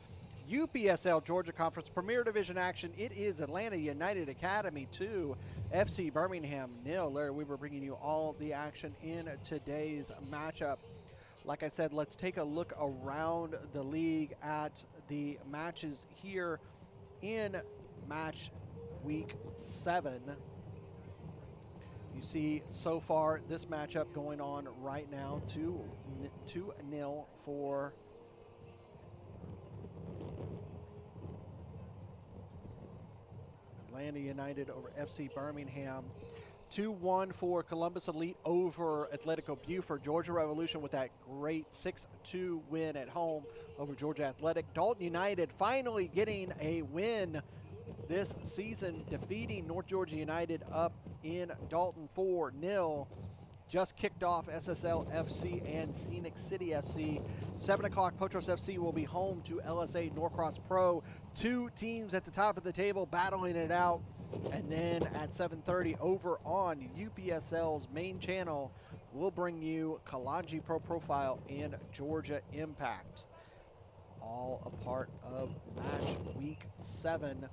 UPSL Georgia Conference Premier Division action. It is Atlanta United Academy 2, FC Birmingham 0. Larry Weaver bringing you all the action in today's matchup. Like I said, let's take a look around the league at the matches here in match week 7. You see so far this matchup going on right now, 2-0 for Atlanta United over FC Birmingham. 2-1 for Columbus Elite over Atletico Buford. Georgia Revolution with that great 6-2 win at home over Georgia Athletic. Dalton United finally getting a win this season, defeating North Georgia United up in Dalton 4-0. Just kicked off SSL FC and Scenic City FC. 7 o'clock, Potros FC will be home to LSA Norcross Pro. 2 teams at the top of the table battling it out. And then at 7:30 over on UPSL's main channel, we'll bring you Kalanji Pro Profile and Georgia Impact. All a part of match week 7.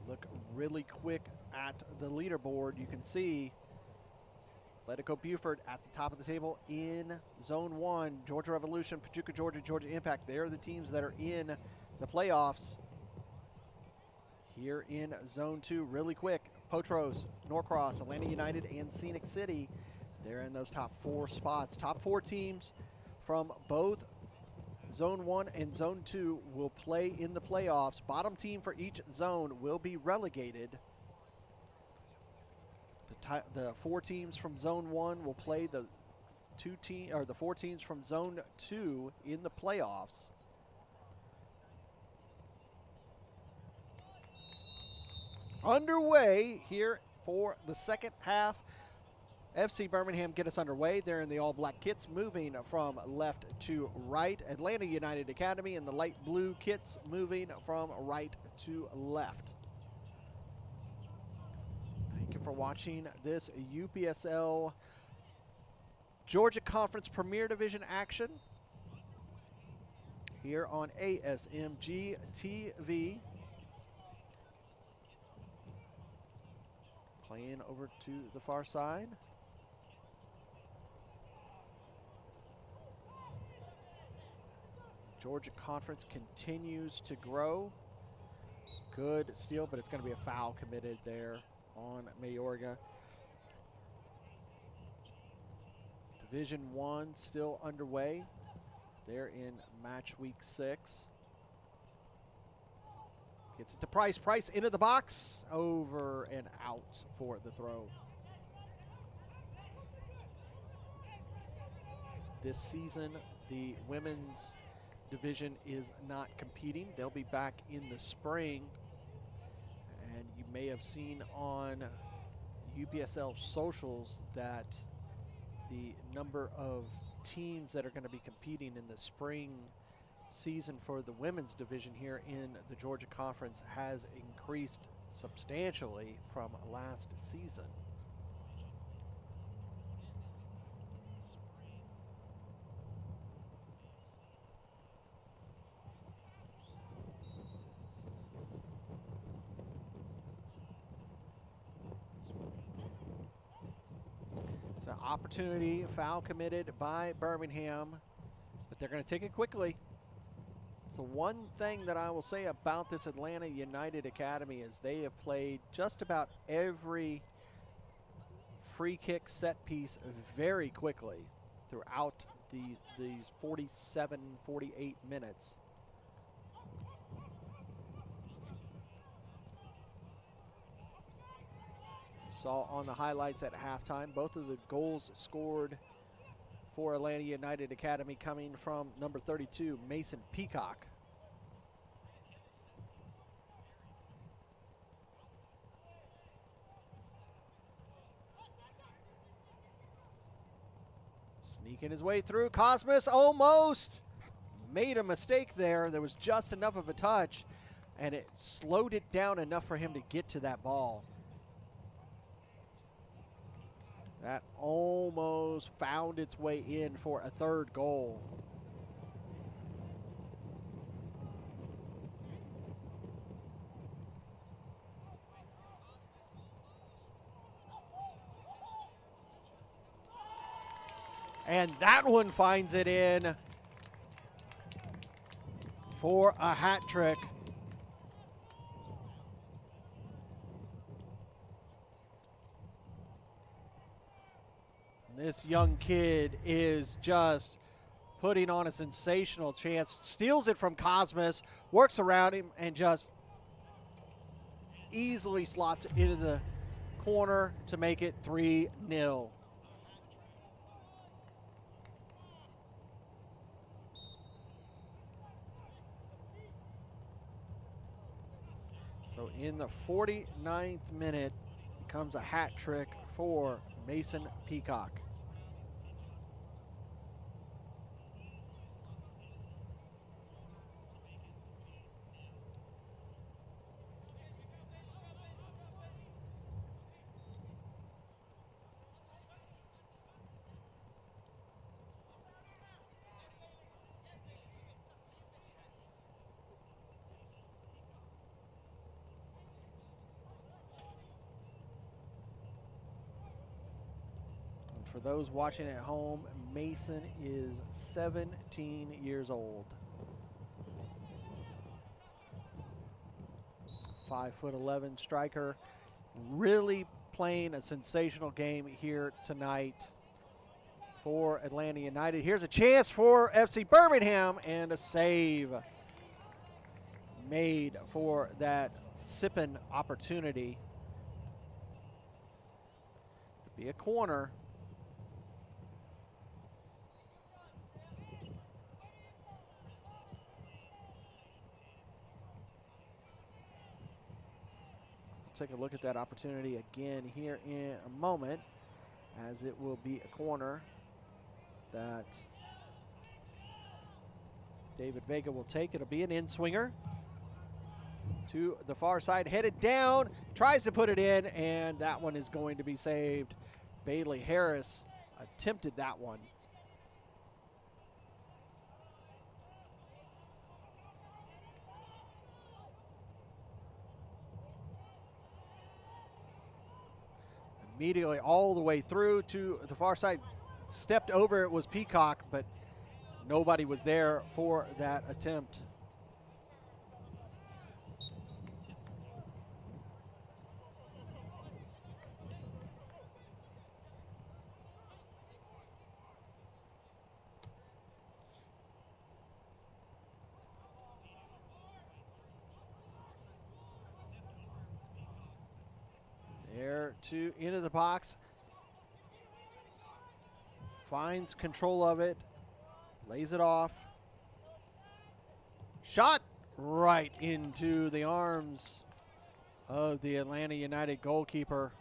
Look really quick at the leaderboard. You can see Atletico Buford at the top of the table in Zone 1. Georgia Revolution, Pachuca, Georgia, Georgia Impact. They're the teams that are in the playoffs. Here in Zone 2, really quick, Potros, Norcross, Atlanta United, and Scenic City. They're in those top 4 spots. Top 4 teams from both Zone 1 and Zone 2 will play in the playoffs. Bottom team for each zone will be relegated. The 4 teams from Zone 1 will play the 4 teams from Zone 2 in the playoffs. Underway here for the second half. FC Birmingham get us underway. They're in the all-black kits, moving from left to right. Atlanta United Academy in the light blue kits, moving from right to left. Thank you for watching this UPSL Georgia Conference Premier Division action here on ASMG TV. Playing over to the far side. Georgia Conference continues to grow. Good steal, but it's going to be a foul committed there on Mayorga. Division I still underway. They're in match week 6. Gets it to Price. Price into the box. Over and out for the throw. This season, the women's division is not competing. They'll be back in the spring. And you may have seen on UPSL socials that the number of teams that are going to be competing in the spring season for the women's division here in the Georgia Conference has increased substantially from last season. So opportunity, foul committed by Birmingham, but they're going to take it quickly. So one thing that I will say about this Atlanta United Academy is they have played just about every free kick set piece very quickly throughout these 47, 48 minutes. Saw on the highlights at halftime, both of the goals scored for Atlanta United Academy coming from number 32, Mason Peacock. Sneaking his way through, Cosmas almost made a mistake there. There was just enough of a touch, and it slowed it down enough for him to get to that ball. That almost found its way in for a third goal. And that one finds it in for a hat trick. This young kid is just putting on a sensational chance. Steals it from Cosmas, works around him, and just easily slots it into the corner to make it 3-0. So in the 49th minute, comes a hat trick for Mason Peacock. For those watching at home, Mason is 17 years old. 5'11" striker, really playing a sensational game here tonight for Atlanta United. Here's a chance for FC Birmingham, and a save made for that sipping opportunity to be a corner. Take a look at that opportunity again here in a moment, as it will be a corner that David Vega will take. It'll be an in-swinger to the far side, headed down, tries to put it in, and that one is going to be saved. Bailey Harris attempted that one. Immediately all the way through to the far side. Stepped over, it was Peacock, but Nobody was there for that attempt. There to into the box. Finds control of it. Lays it off. Shot right into the arms of the Atlanta United goalkeeper.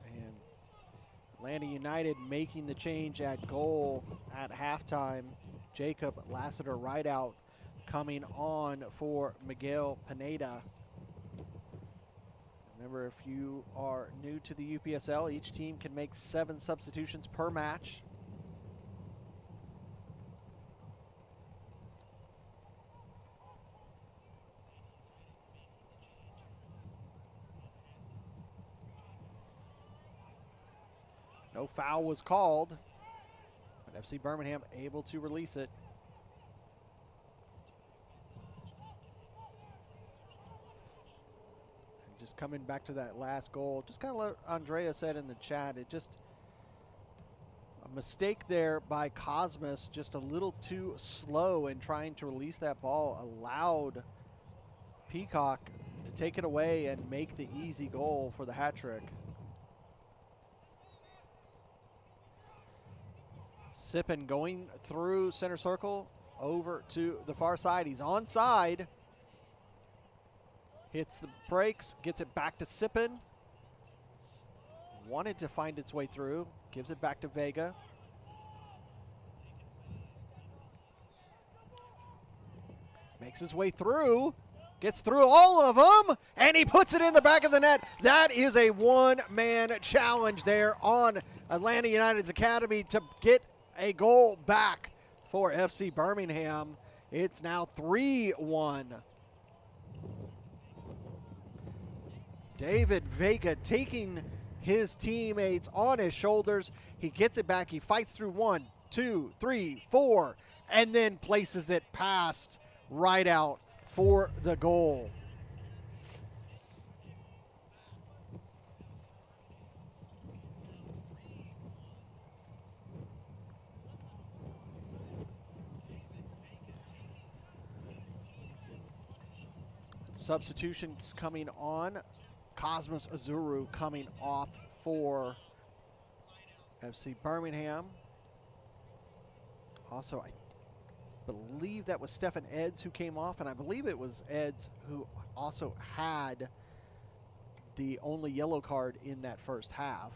And Atlanta United making the change at goal at halftime. Jacob Lassiter right out coming on for Miguel Pineda. Remember, if you are new to the UPSL, each team can make 7 substitutions per match. No foul was called, but FC Birmingham able to release it. And just coming back to that last goal, just kind of what Andrea said in the chat, it just a mistake there by Cosmas, just a little too slow in trying to release that ball, allowed Peacock to take it away and make the easy goal for the hat trick. Sippen going through center circle over to the far side. He's onside. Hits the brakes, gets it back to Sippen. Wanted to find its way through. Gives it back to Vega. Makes his way through. Gets through all of them, and he puts it in the back of the net. That is a one-man challenge there on Atlanta United's academy to get a goal back for FC Birmingham. It's now 3-1. David Vega taking his teammates on his shoulders. He gets it back. He fights through 1, 2, 3, 4, and then places it past right out for the goal. Substitutions coming on. Cosmas Azuru coming off for FC Birmingham. Also, I believe that was Stefan Eds who came off, and I believe it was Eds who also had the only yellow card in that first half.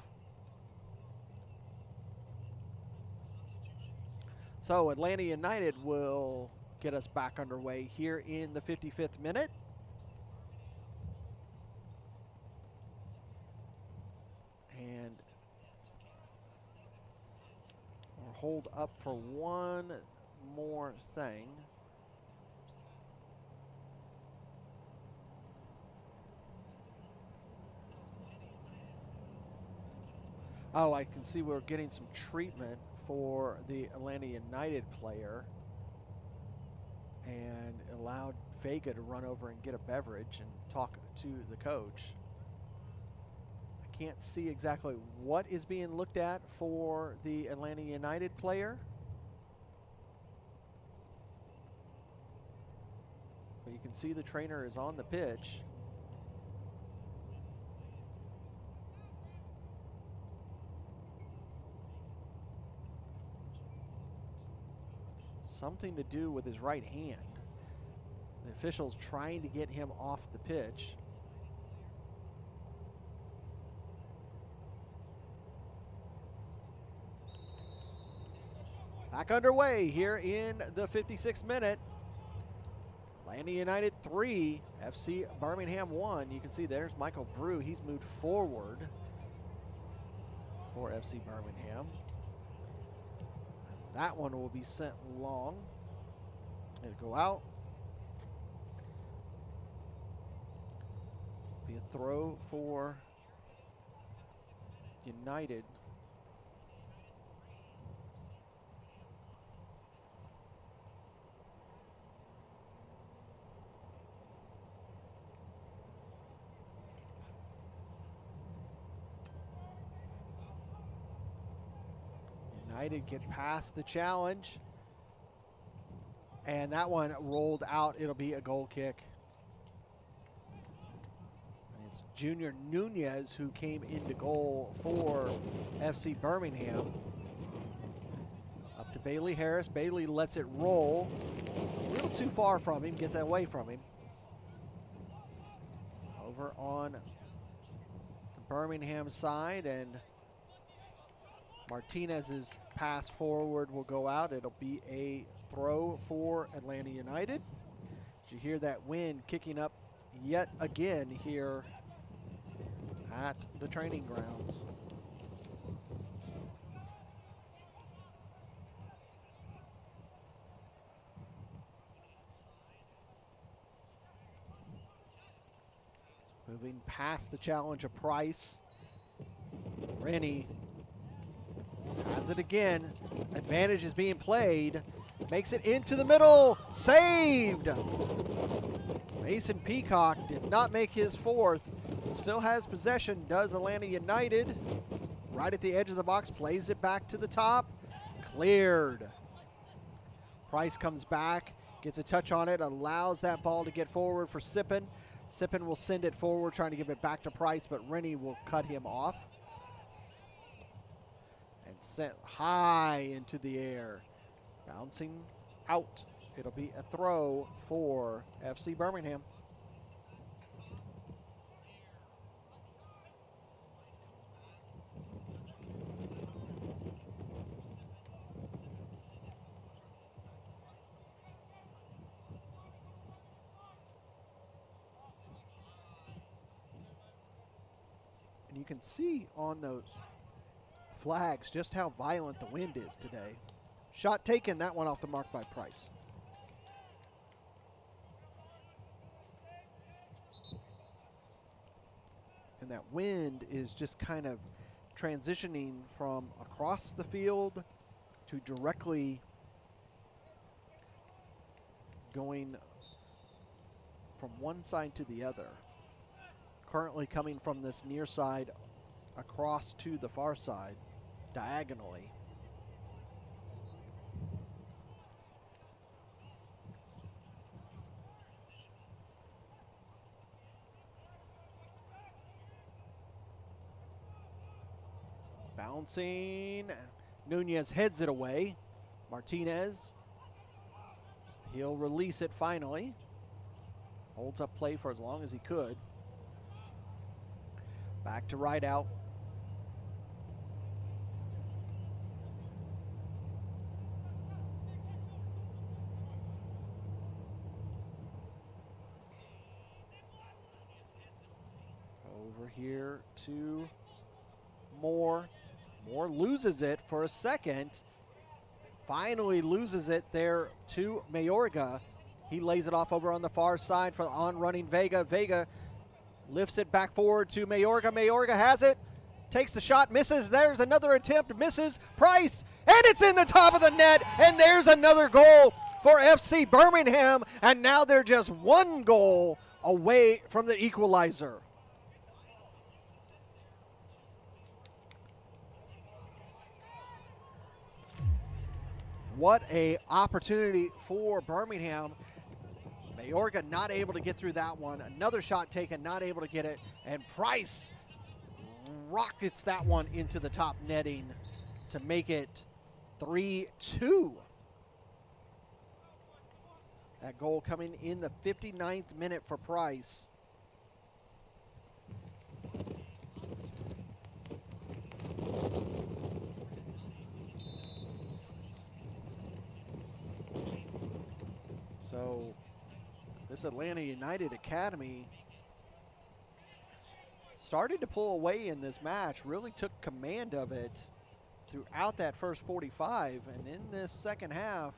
So Atlanta United will get us back underway here in the 55th minute. And we'll hold up for one more thing. Oh, I can see we're getting some treatment for the Atlanta United player, and allowed Vega to run over and get a beverage and talk to the coach. I can't see exactly what is being looked at for the Atlanta United player, but you can see the trainer is on the pitch. Something to do with his right hand. The official's trying to get him off the pitch. Back underway here in the 56th minute. Atlanta United 3, FC Birmingham 1. You can see there's Michael Brew. He's moved forward for FC Birmingham. That one will be sent long. It'll go out. Be a throw for United. United get past the challenge. And that one rolled out. It'll be a goal kick. And it's Junior Nunez who came into goal for FC Birmingham. Up to Bailey Harris. Bailey lets it roll. A little too far from him. Gets away from him. Over on the Birmingham side, and Martinez's pass forward will go out. It'll be a throw for Atlanta United. You hear that wind kicking up yet again here at the training grounds. Moving past the challenge of Price. Rennie has it again. Advantage is being played. Makes it into the middle. Saved. Mason Peacock did not make his fourth. Still has possession. Does Atlanta United. Right at the edge of the box. Plays it back to the top. Cleared. Price comes back. Gets a touch on it. Allows that ball to get forward for Sippen. Sippen will send it forward, trying to give it back to Price, but Rennie will cut him off. And sent high into the air. Bouncing out. It'll be a throw for FC Birmingham. And you can see on those flags just how violent the wind is today. Shot taken, that one off the mark by Price. And that wind is just kind of transitioning from across the field to directly going from one side to the other. Currently coming from this near side across to the far side diagonally. Bouncing. Nunez heads it away. Martinez. He'll release it finally. Holds up play for as long as he could. Back to right out. Over here to Moore. Moore loses it for a second. Finally loses it there to Mayorga. He lays it off over on the far side for the on-running Vega. Vega lifts it back forward to Mayorga. Mayorga has it. Takes the shot, misses. There's another attempt, misses. Price, and it's in the top of the net. And there's another goal for FC Birmingham. And now they're just one goal away from the equalizer. What a opportunity for Birmingham. Mayorga not able to get through that one. Another shot taken, not able to get it. And Price rockets that one into the top netting to make it 3-2. That goal coming in the 59th minute for Price. So this Atlanta United Academy started to pull away in this match, really took command of it throughout that first 45, and in this second half,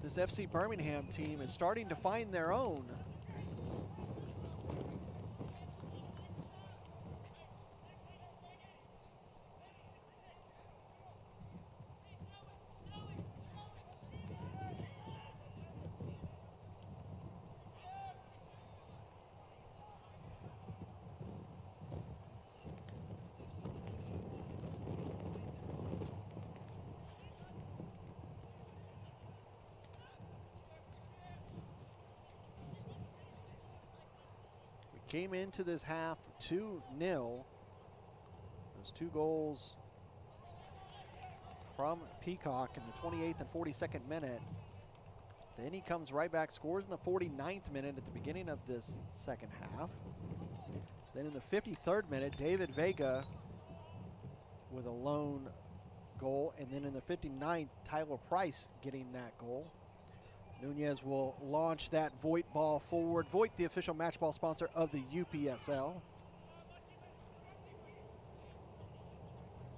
this FC Birmingham team is starting to find their own. Came into this half 2-0. Those 2 goals from Peacock in the 28th and 42nd minute. Then he comes right back, scores in the 49th minute at the beginning of this second half. Then in the 53rd minute, David Vega with a lone goal. And then in the 59th, Tyler Price getting that goal. Nunez will launch that Voigt ball forward. Voigt, the official match ball sponsor of the UPSL.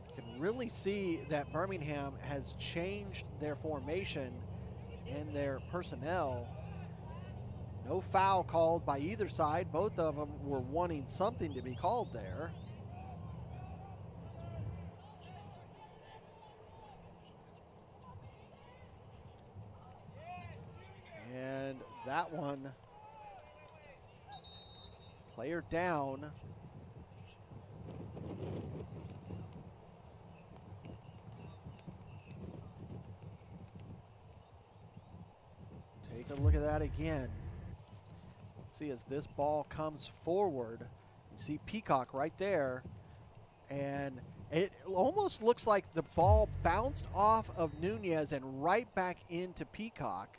You can really see that Birmingham has changed their formation and their personnel. No foul called by either side. Both of them were wanting something to be called there. And that one, player down. Take a look at that again. See, as this ball comes forward, you see Peacock right there, and it almost looks like the ball bounced off of Nunez and right back into Peacock.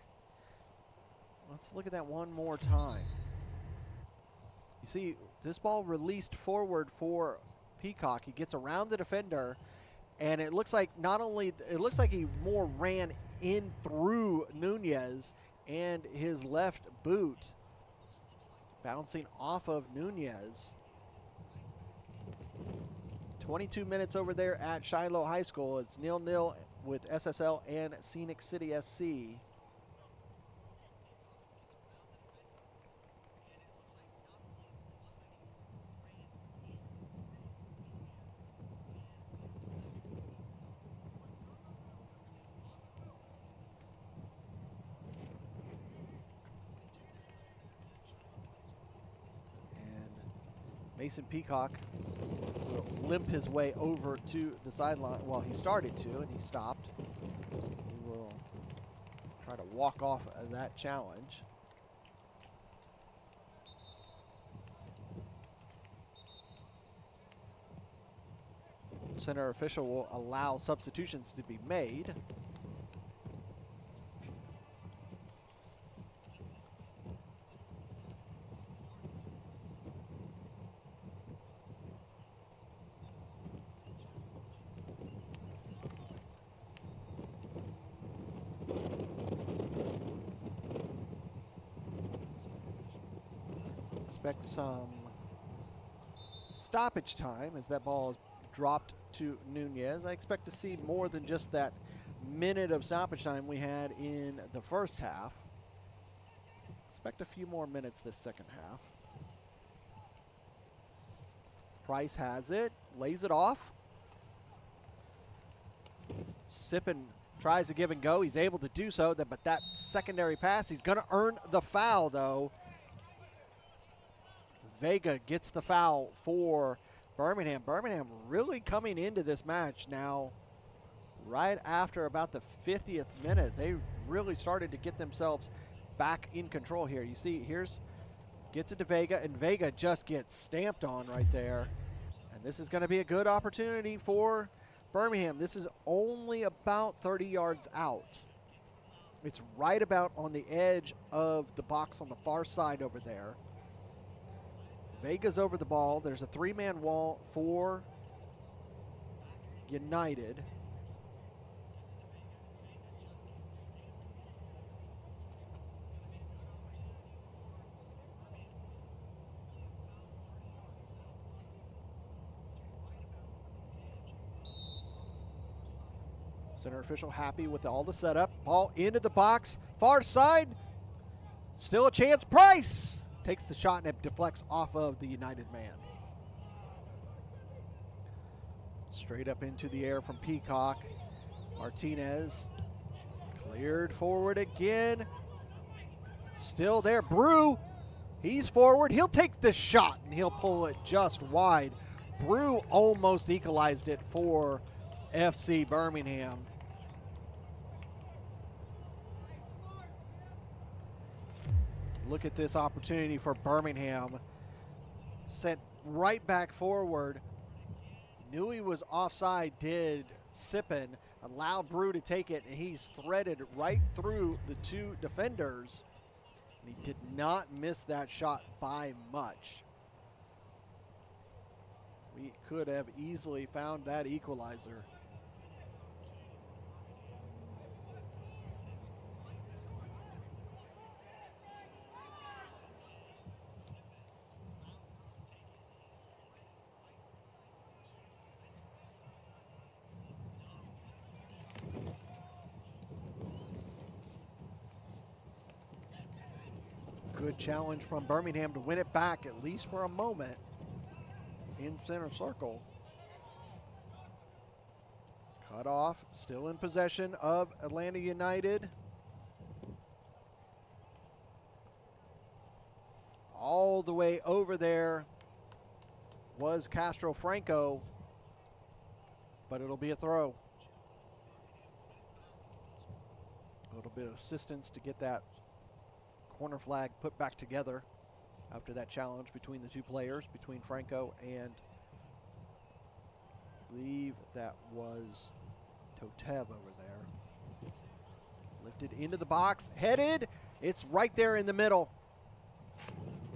Let's look at that one more time. You see, this ball released forward for Peacock. He gets around the defender, and it looks like he more ran in through Nunez and his left boot, bouncing off of Nunez. 22 minutes over there at Shiloh High School. It's 0-0 with SSL and Scenic City SC. Mason Peacock will limp his way over to the sideline. Well, he started to, and he stopped. He will try to walk off of that challenge. Center official will allow substitutions to be made. Expect some stoppage time as that ball is dropped to Nunez. I expect to see more than just that minute of stoppage time we had in the first half. Expect a few more minutes this second half. Price has it, lays it off. Sippin tries to give and go. He's able to do so, but that secondary pass, he's going to earn the foul, though. Vega gets the foul for Birmingham. Birmingham really coming into this match now right after about the 50th minute. They really started to get themselves back in control here. You see, gets it to Vega, and Vega just gets stamped on right there. And this is going to be a good opportunity for Birmingham. This is only about 30 yards out. It's right about on the edge of the box on the far side over there. Vega's over the ball. There's a 3-man wall for United. Center official happy with all the setup. Ball into the box Far side, still a chance. Price takes the shot and it deflects off of the United man. Straight up into the air from Peacock. Martinez cleared forward again. Still there. Brew, he's forward. He'll take the shot and he'll pull it just wide. Brew almost equalized it for FC Birmingham. Look at this opportunity for Birmingham. Sent right back forward. Knew he was offside, did Sippen. Allowed Brew to take it, and he's threaded right through the two defenders. And he did not miss that shot by much. We could have easily found that equalizer. Good challenge from Birmingham to win it back, at least for a moment, in center circle. Cut off, still in possession of Atlanta United. All the way over there was Castro Franco, but it'll be a throw. A little bit of assistance to get that corner flag put back together after that challenge between the two players, between Franco and I believe that was Totev over there. Lifted into the box, headed, it's right there in the middle.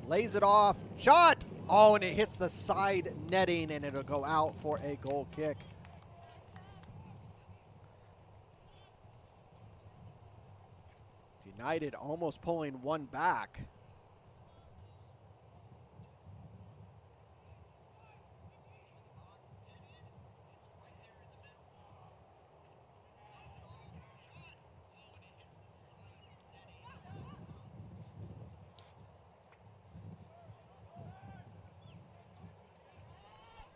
Lays it off, shot! Oh, and it hits the side netting and it'll go out for a goal kick. United almost pulling one back.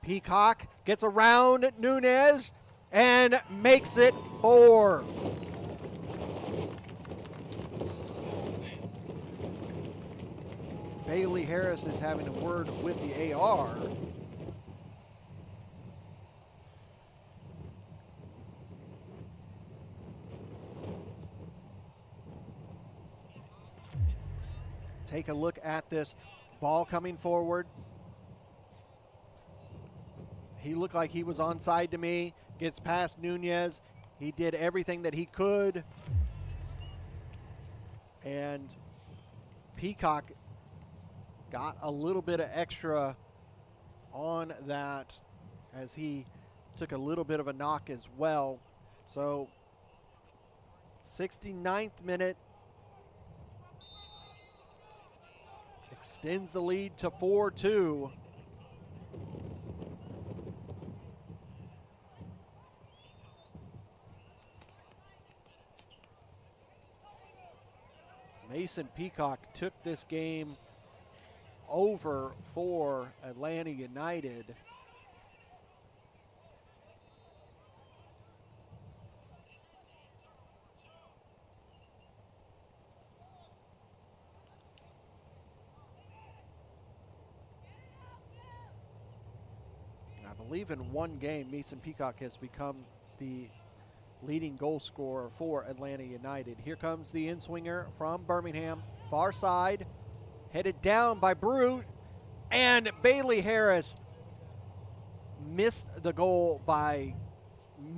Peacock gets around Nunez and makes it 4. Bailey Harris is having a word with the AR. Take a look at this ball coming forward. He looked like he was onside to me. Gets past Nunez. He did everything that he could. And Peacock got a little bit of extra on that as he took a little bit of a knock as well. So 69th minute. Extends the lead to 4-2. Mason Peacock took this game over for Atlanta United. I believe in one game, Mason Peacock has become the leading goal scorer for Atlanta United. Here comes the in-swinger from Birmingham, far side. Headed down by Brew, and Bailey Harris missed the goal by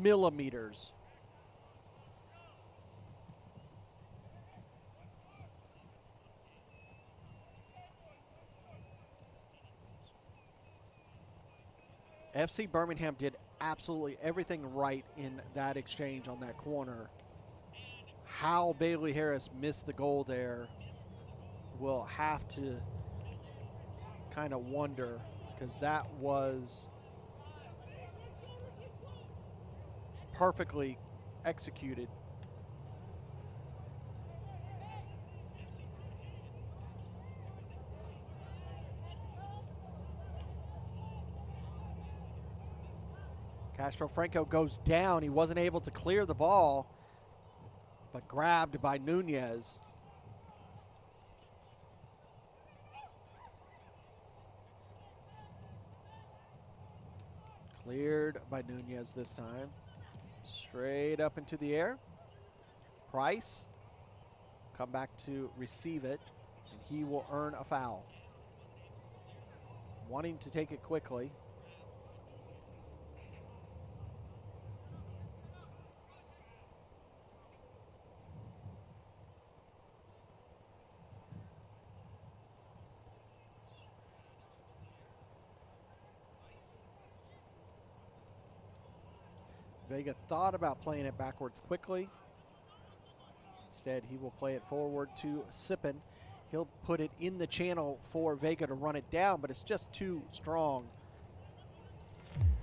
millimeters. FC Birmingham did absolutely everything right in that exchange on that corner. How Bailey Harris missed the goal there, we'll have to kind of wonder, because that was perfectly executed. Castro-Franco goes down. He wasn't able to clear the ball, but grabbed by Nunez. Cleared by Nunez this time. Straight up into the air. Price come back to receive it, and he will earn a foul. Wanting to take it quickly. Vega thought about playing it backwards quickly. Instead, he will play it forward to Sippen. He'll put it in the channel for Vega to run it down, but it's just too strong.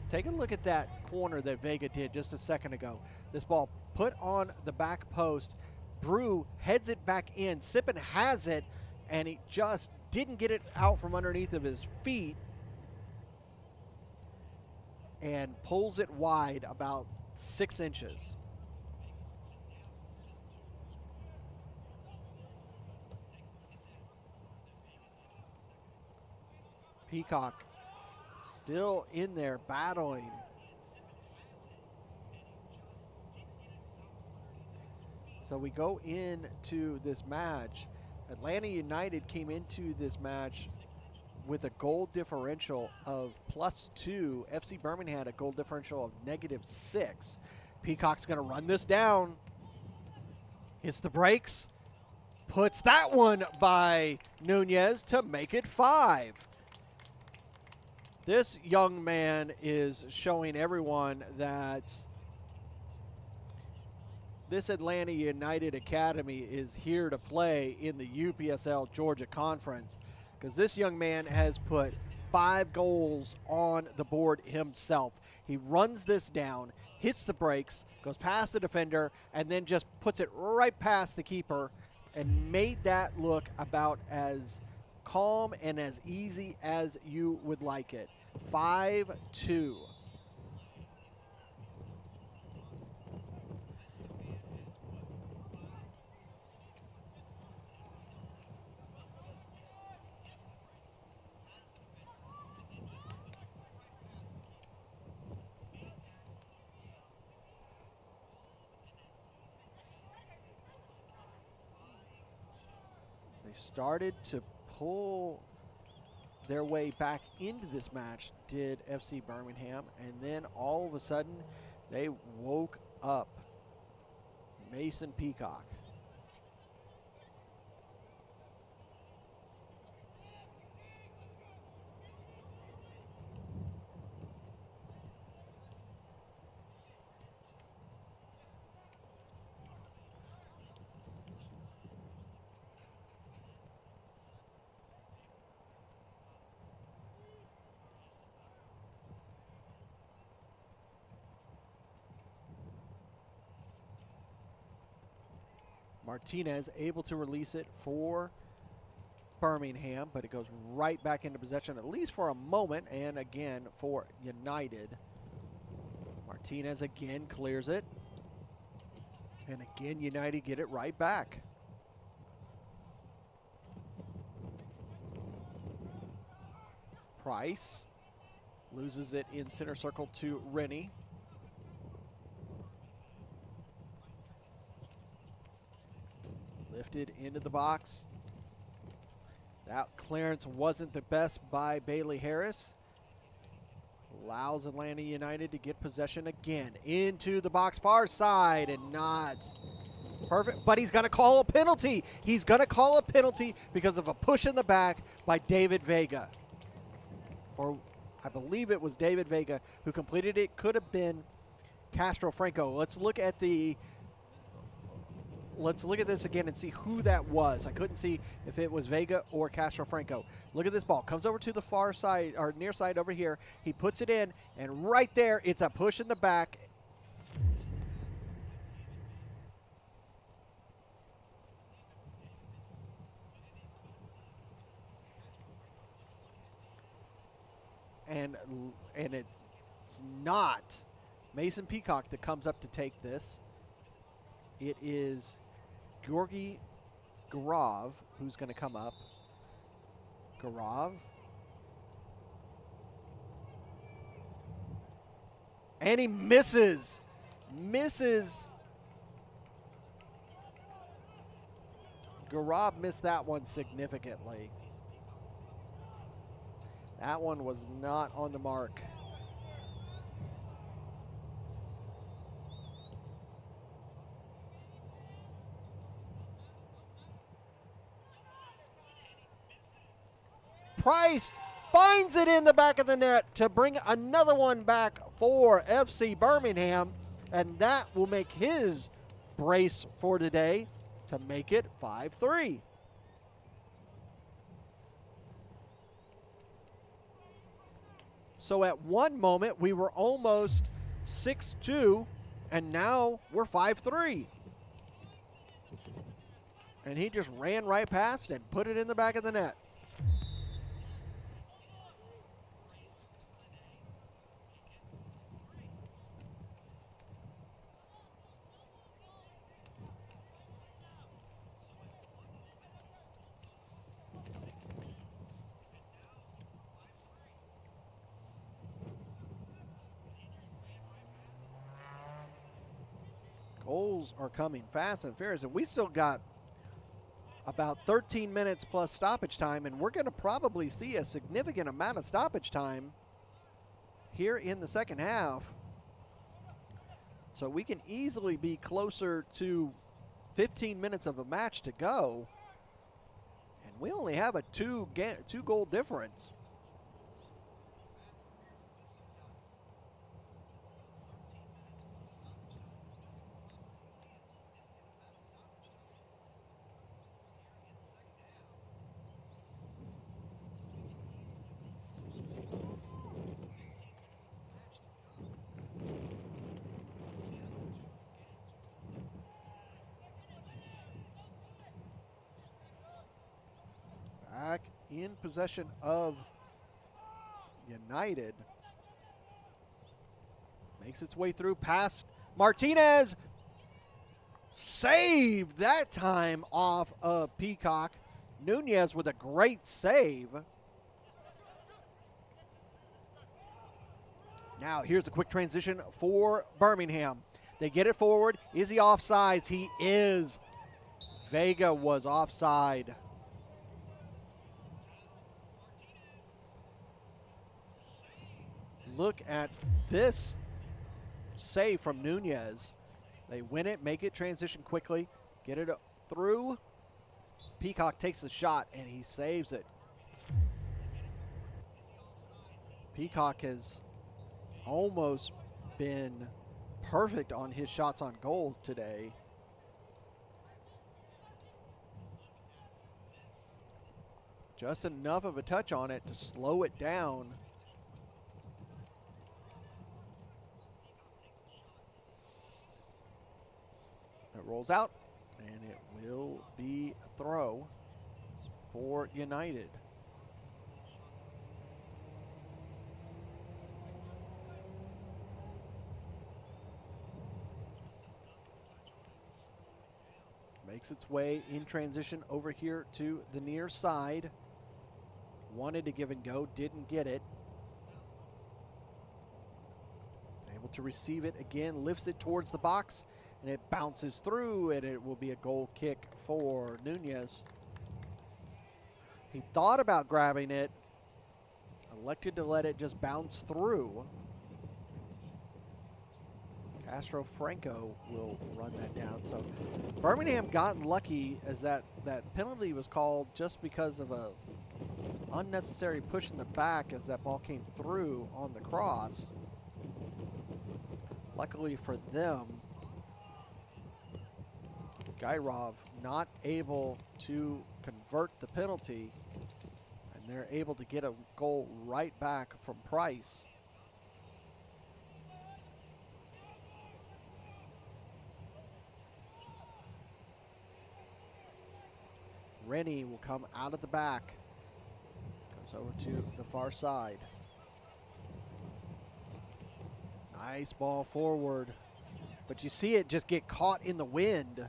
Take a look at that corner that Vega did just a second ago. This ball put on the back post. Brew heads it back in. Sippen has it, and he just didn't get it out from underneath of his feet and pulls it wide about 6 inches. Peacock still in there battling. So we go into this match. Atlanta United came into this match with a goal differential of +2. FC Birmingham had a goal differential of -6. Peacock's going to run this down. Hits the brakes. Puts that one by Nunez to make it 5. This young man is showing everyone that this Atlanta United Academy is here to play in the UPSL Georgia Conference, because this young man has put 5 goals on the board himself. He runs this down, hits the brakes, goes past the defender, and then just puts it right past the keeper and made that look about as calm and as easy as you would like it. 5-2. They started to pull their way back into this match, did FC Birmingham, and then all of a sudden they woke up. Mason Peacock. Martinez able to release it for Birmingham, but it goes right back into possession, at least for a moment, and again for United. Martinez again clears it, and again United get it right back. Price loses it in center circle to Rennie. Lifted into the box. That clearance wasn't the best by Bailey Harris. Allows Atlanta United to get possession again. Into the box, far side, and not perfect. But he's going to call a penalty. He's going to call a penalty because of a push in the back by David Vega. Or I believe it was David Vega who completed it. Could have been Castro-Franco. Let's look at this again and see who that was. I couldn't see if it was Vega or Castro-Franco. Look at this ball. Comes over to the far side, or near side over here. He puts it in, and right there, it's a push in the back. And it's not Mason Peacock that comes up to take this. It is Georgi Garov who's going to come up. Garov. And he misses. Misses. Garov missed that one significantly. That one was not on the mark. Price finds it in the back of the net to bring another one back for FC Birmingham, and that will make his brace for today to make it 5-3. So at one moment we were almost 6-2, and now we're 5-3. And he just ran right past and put it in the back of the net. Goals are coming fast and furious, and we still got about 13 minutes plus stoppage time, and we're going to probably see a significant amount of stoppage time here in the second half. So we can easily be closer to 15 minutes of a match to go, and we only have a two-goal difference. Back in possession of United. Makes its way through past Martinez. Saved that time off of Peacock. Nunez with a great save. Now here's a quick transition for Birmingham. They get it forward. Is he offsides? He is. Vega was offside. Look at this save from Nunez. They win it, make it transition quickly, get it through. Peacock takes the shot, and he saves it. Peacock has almost been perfect on his shots on goal today. Just enough of a touch on it to slow it down. It rolls out, and it will be a throw for United. Makes its way in transition over here to the near side. Wanted to give and go, didn't get it. Able to receive it again, lifts it towards the box, and it bounces through, and it will be a goal kick for Nunez. He thought about grabbing it, elected to let it just bounce through. Castro Franco will run that down. So Birmingham got lucky as that penalty was called just because of a unnecessary push in the back as that ball came through on the cross. Luckily for them, Gairov not able to convert the penalty, and they're able to get a goal right back from Price. Rennie will come out of the back, goes over to the far side. Nice ball forward. But you see it just get caught in the wind.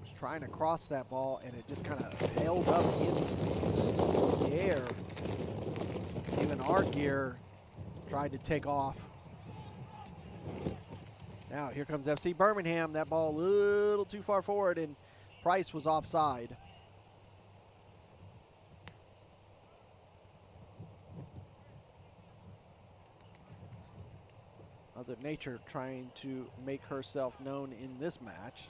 Was trying to cross that ball, and it just kind of held up in the air. Even our gear tried to take off. Now here comes FC Birmingham. That ball a little too far forward, and Price was offside. Mother Nature trying to make herself known in this match.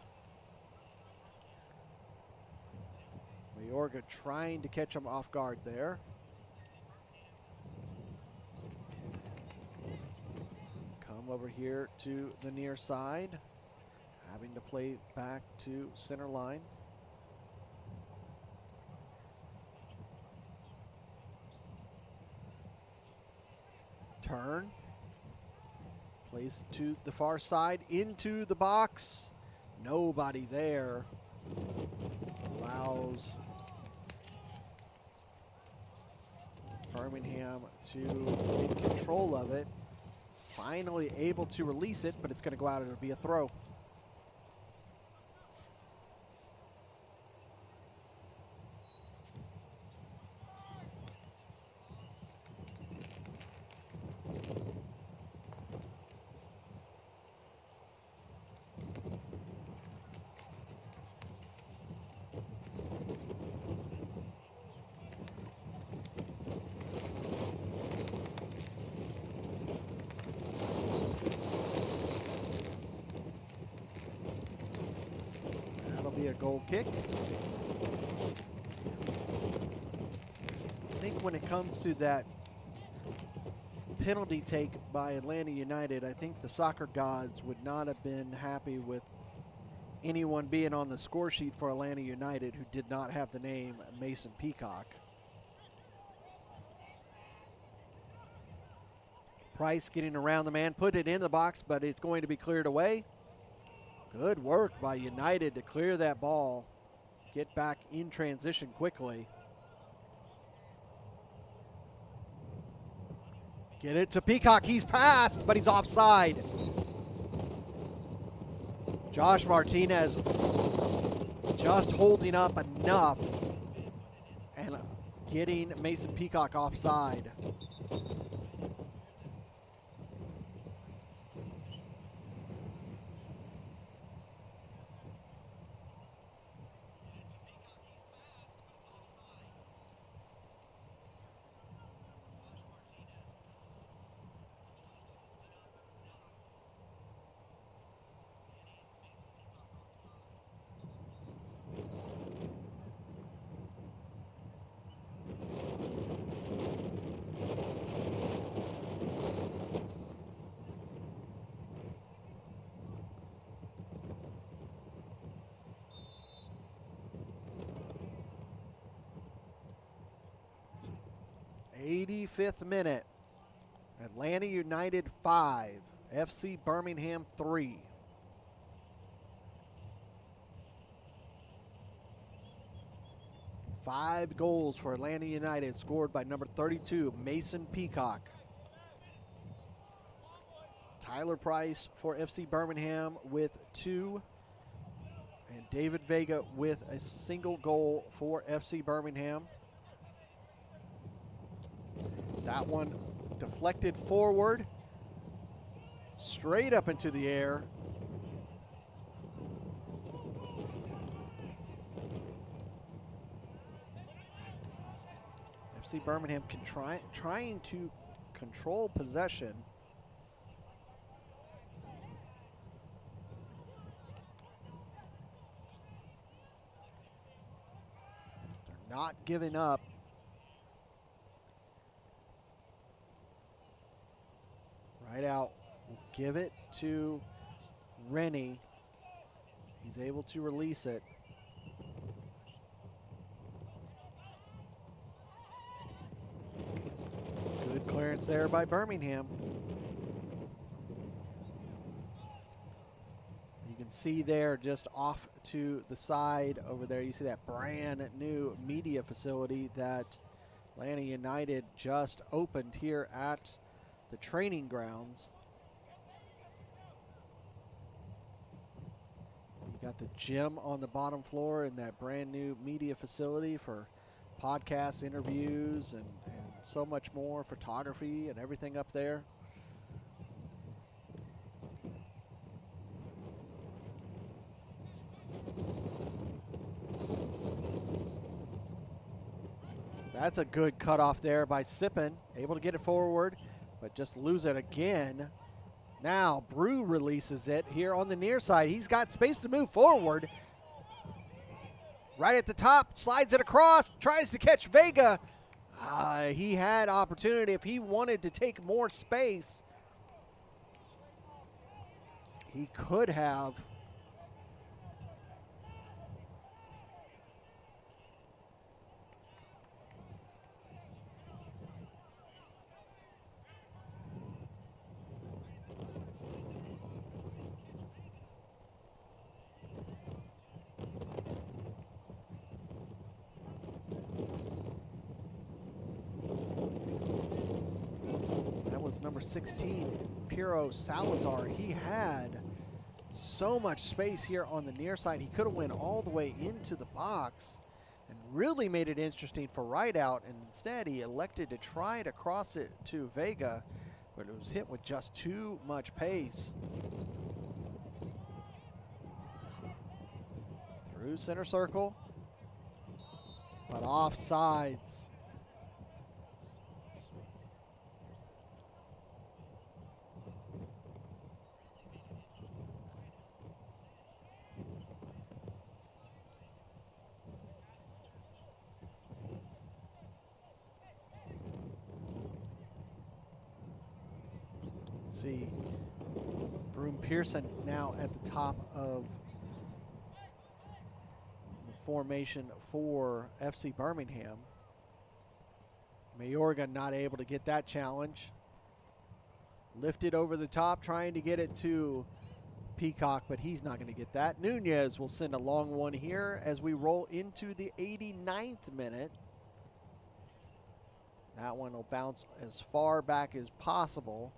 Mayorga trying to catch him off guard there. Come over here to the near side, having to play back to center line. Turn. Plays to the far side, into the box. Nobody there. Allows Birmingham to get control of it. Finally able to release it, but it's going to go out. It'll be a throw. Be a goal kick. I think when it comes to that penalty take by Atlanta United, I think the soccer gods would not have been happy with anyone being on the score sheet for Atlanta United who did not have the name Mason Peacock. Price getting around the man, put it in the box, but it's going to be cleared away. Good work by United to clear that ball, get back in transition quickly. Get it to Peacock, he's passed, but he's offside. Josh Martinez just holding up enough and getting Mason Peacock offside. '85th minute. Atlanta United 5, FC Birmingham 3. Five goals for Atlanta United scored by number 32, Mason Peacock. Tyler Price for FC Birmingham with 2. And David Vega with a single goal for FC Birmingham. That one deflected forward, straight up into the air. FC Birmingham trying to control possession. They're not giving up. Right out, we'll give it to Rennie. He's able to release it. Good clearance there by Birmingham. You can see there just off to the side over there, you see that brand new media facility that Atlanta United just opened here at the training grounds. You got the gym on the bottom floor and that brand new media facility for podcasts, interviews, and so much more, photography and everything up there. That's a good cutoff there by Sippen, able to get it forward, but just lose it again. Now Brew releases it here on the near side. He's got space to move forward. Right at the top, slides it across, tries to catch Vega. He had opportunity if he wanted to take more space. He could have. Number 16, Piero Salazar. He had so much space here on the near side. He could have went all the way into the box and really made it interesting for Rideout, and instead he elected to try to cross it to Vega, but it was hit with just too much pace. Through center circle, but offsides. See Broom Pearson now at the top of the formation for FC Birmingham. Mayorga not able to get that challenge. Lifted over the top, trying to get it to Peacock, but he's not going to get that. Nunez will send a long one here as we roll into the 89th minute. That one will bounce as far back as possible.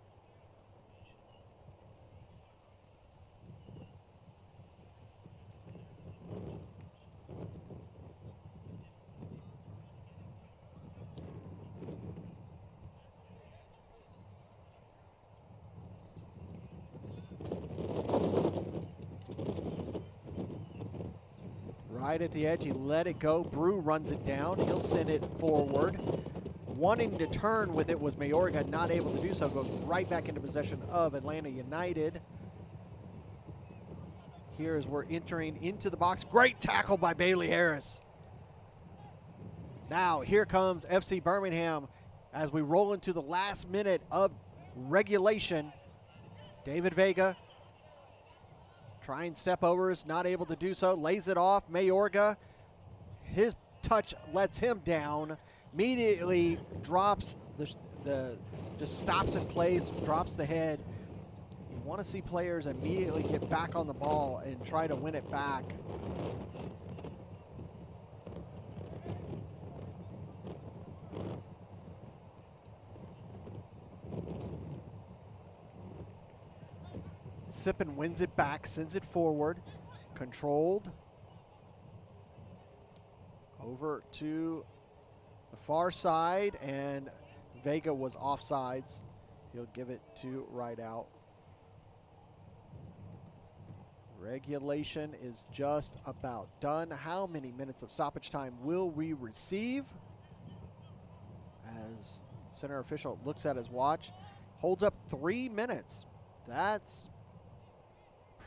Right at the edge, he let it go. Brew runs it down. He'll send it forward. Wanting to turn with it was Mayorga, not able to do so. Goes right back into possession of Atlanta United. Here as we're entering into the box. Great tackle by Bailey Harris. Now here comes FC Birmingham as we roll into the last minute of regulation. David Vega try and step over, is not able to do so. Lays it off. Mayorga, his touch lets him down. Immediately drops just stops and plays, drops the head. You want to see players immediately get back on the ball and try to win it back. Sippen wins it back, sends it forward, controlled. Over to the far side, and Vega was offsides. He'll give it to Rideout. Regulation is just about done. How many minutes of stoppage time will we receive? As center official looks at his watch, holds up 3 minutes. That's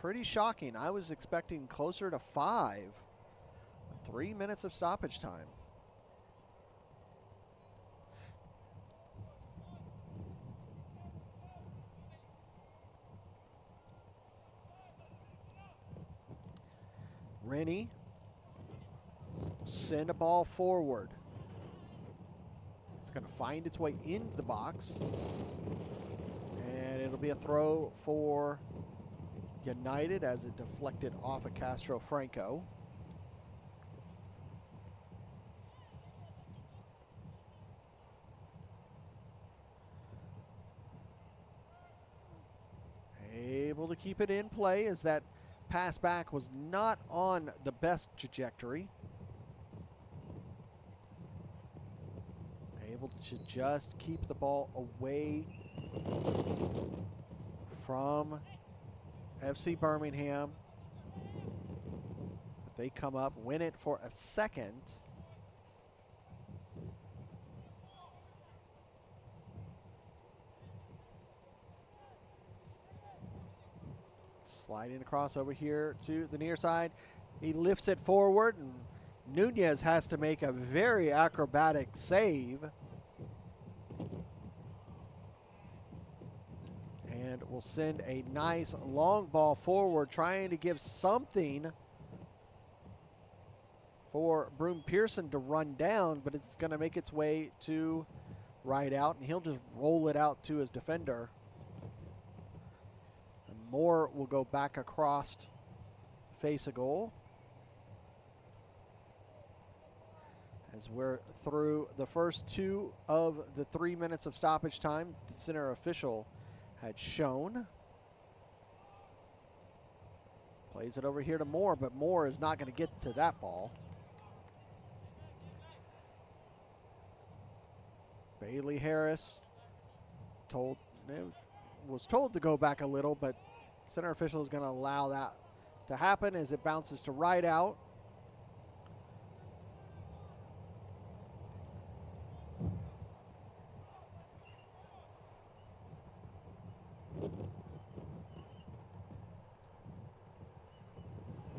pretty shocking. I was expecting closer to 5. 3 minutes of stoppage time. Rennie send a ball forward. It's going to find its way in the box. And it'll be a throw for United as it deflected off of Castro Franco. keep it in play as that pass back was not on the best trajectory. Able to just keep the ball away from FC Birmingham. They come up, win it for a second. Sliding across over here to the near side. He lifts it forward, and Nunez has to make a very acrobatic save. And will send a nice long ball forward, trying to give something for Broom Pearson to run down, but it's going to make its way to right out, and he'll just roll it out to his defender. And Moore will go back across, face a goal. As we're through the first 2 of the 3 minutes of stoppage time, the center official had shown. Plays it over here to Moore, but Moore is not going to get to that ball. Bailey Harris was told to go back a little, but center official is going to allow that to happen as it bounces to right out.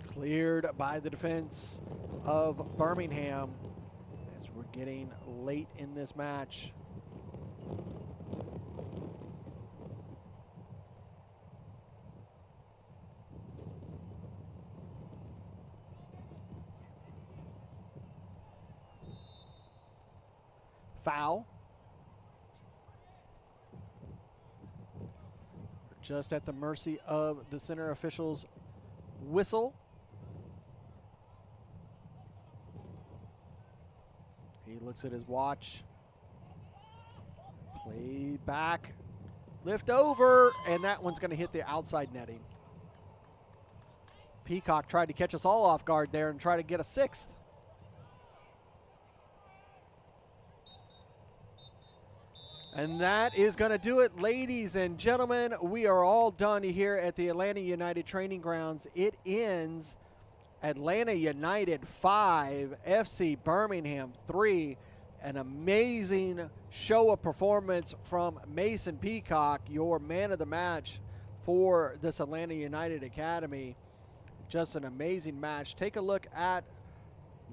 Cleared by the defense of Birmingham as we're getting late in this match. Foul. Just at the mercy of the center official's whistle. He looks at his watch. Play back. Lift over, and that one's going to hit the outside netting. Peacock tried to catch us all off guard there and try to get a 6th. And that is going to do it, ladies and gentlemen. We are all done here at the Atlanta United Training Grounds. It ends Atlanta United 5, FC Birmingham 3. An amazing show of performance from Mason Peacock, your man of the match for this Atlanta United Academy. Just an amazing match. Take a look at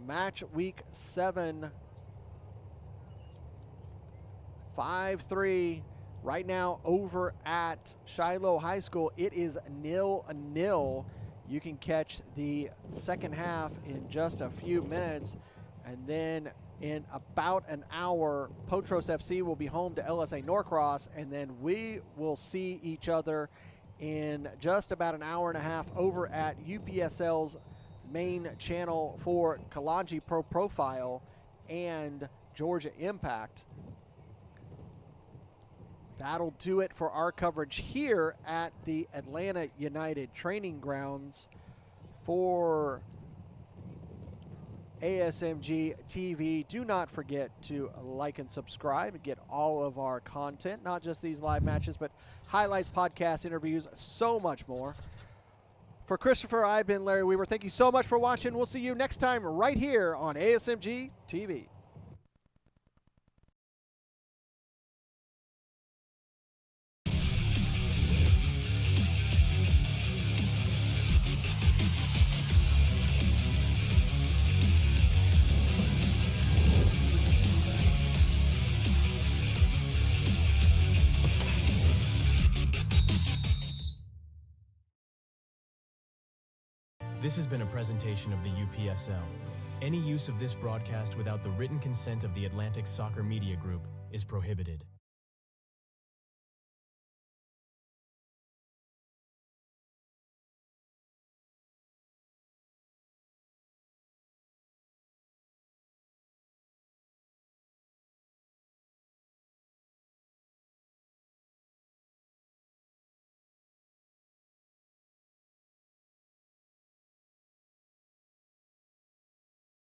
match week 7. 5-3 right now over at Shiloh High School. It is 0-0. You can catch the second half in just a few minutes, and then in about an hour, Potros FC will be home to LSA Norcross, and then we will see each other in just about an hour and a half over at UPSL's main channel for Kalanji Pro Profile and Georgia Impact. That'll do it for our coverage here at the Atlanta United Training Grounds for ASMG TV. Do not forget to like and subscribe and get all of our content, not just these live matches, but highlights, podcasts, interviews, so much more. For Christopher, I've been Larry Weaver. Thank you so much for watching. We'll see you next time right here on ASMG TV. This has been a presentation of the UPSL. Any use of this broadcast without the written consent of the Atlantic Soccer Media Group is prohibited.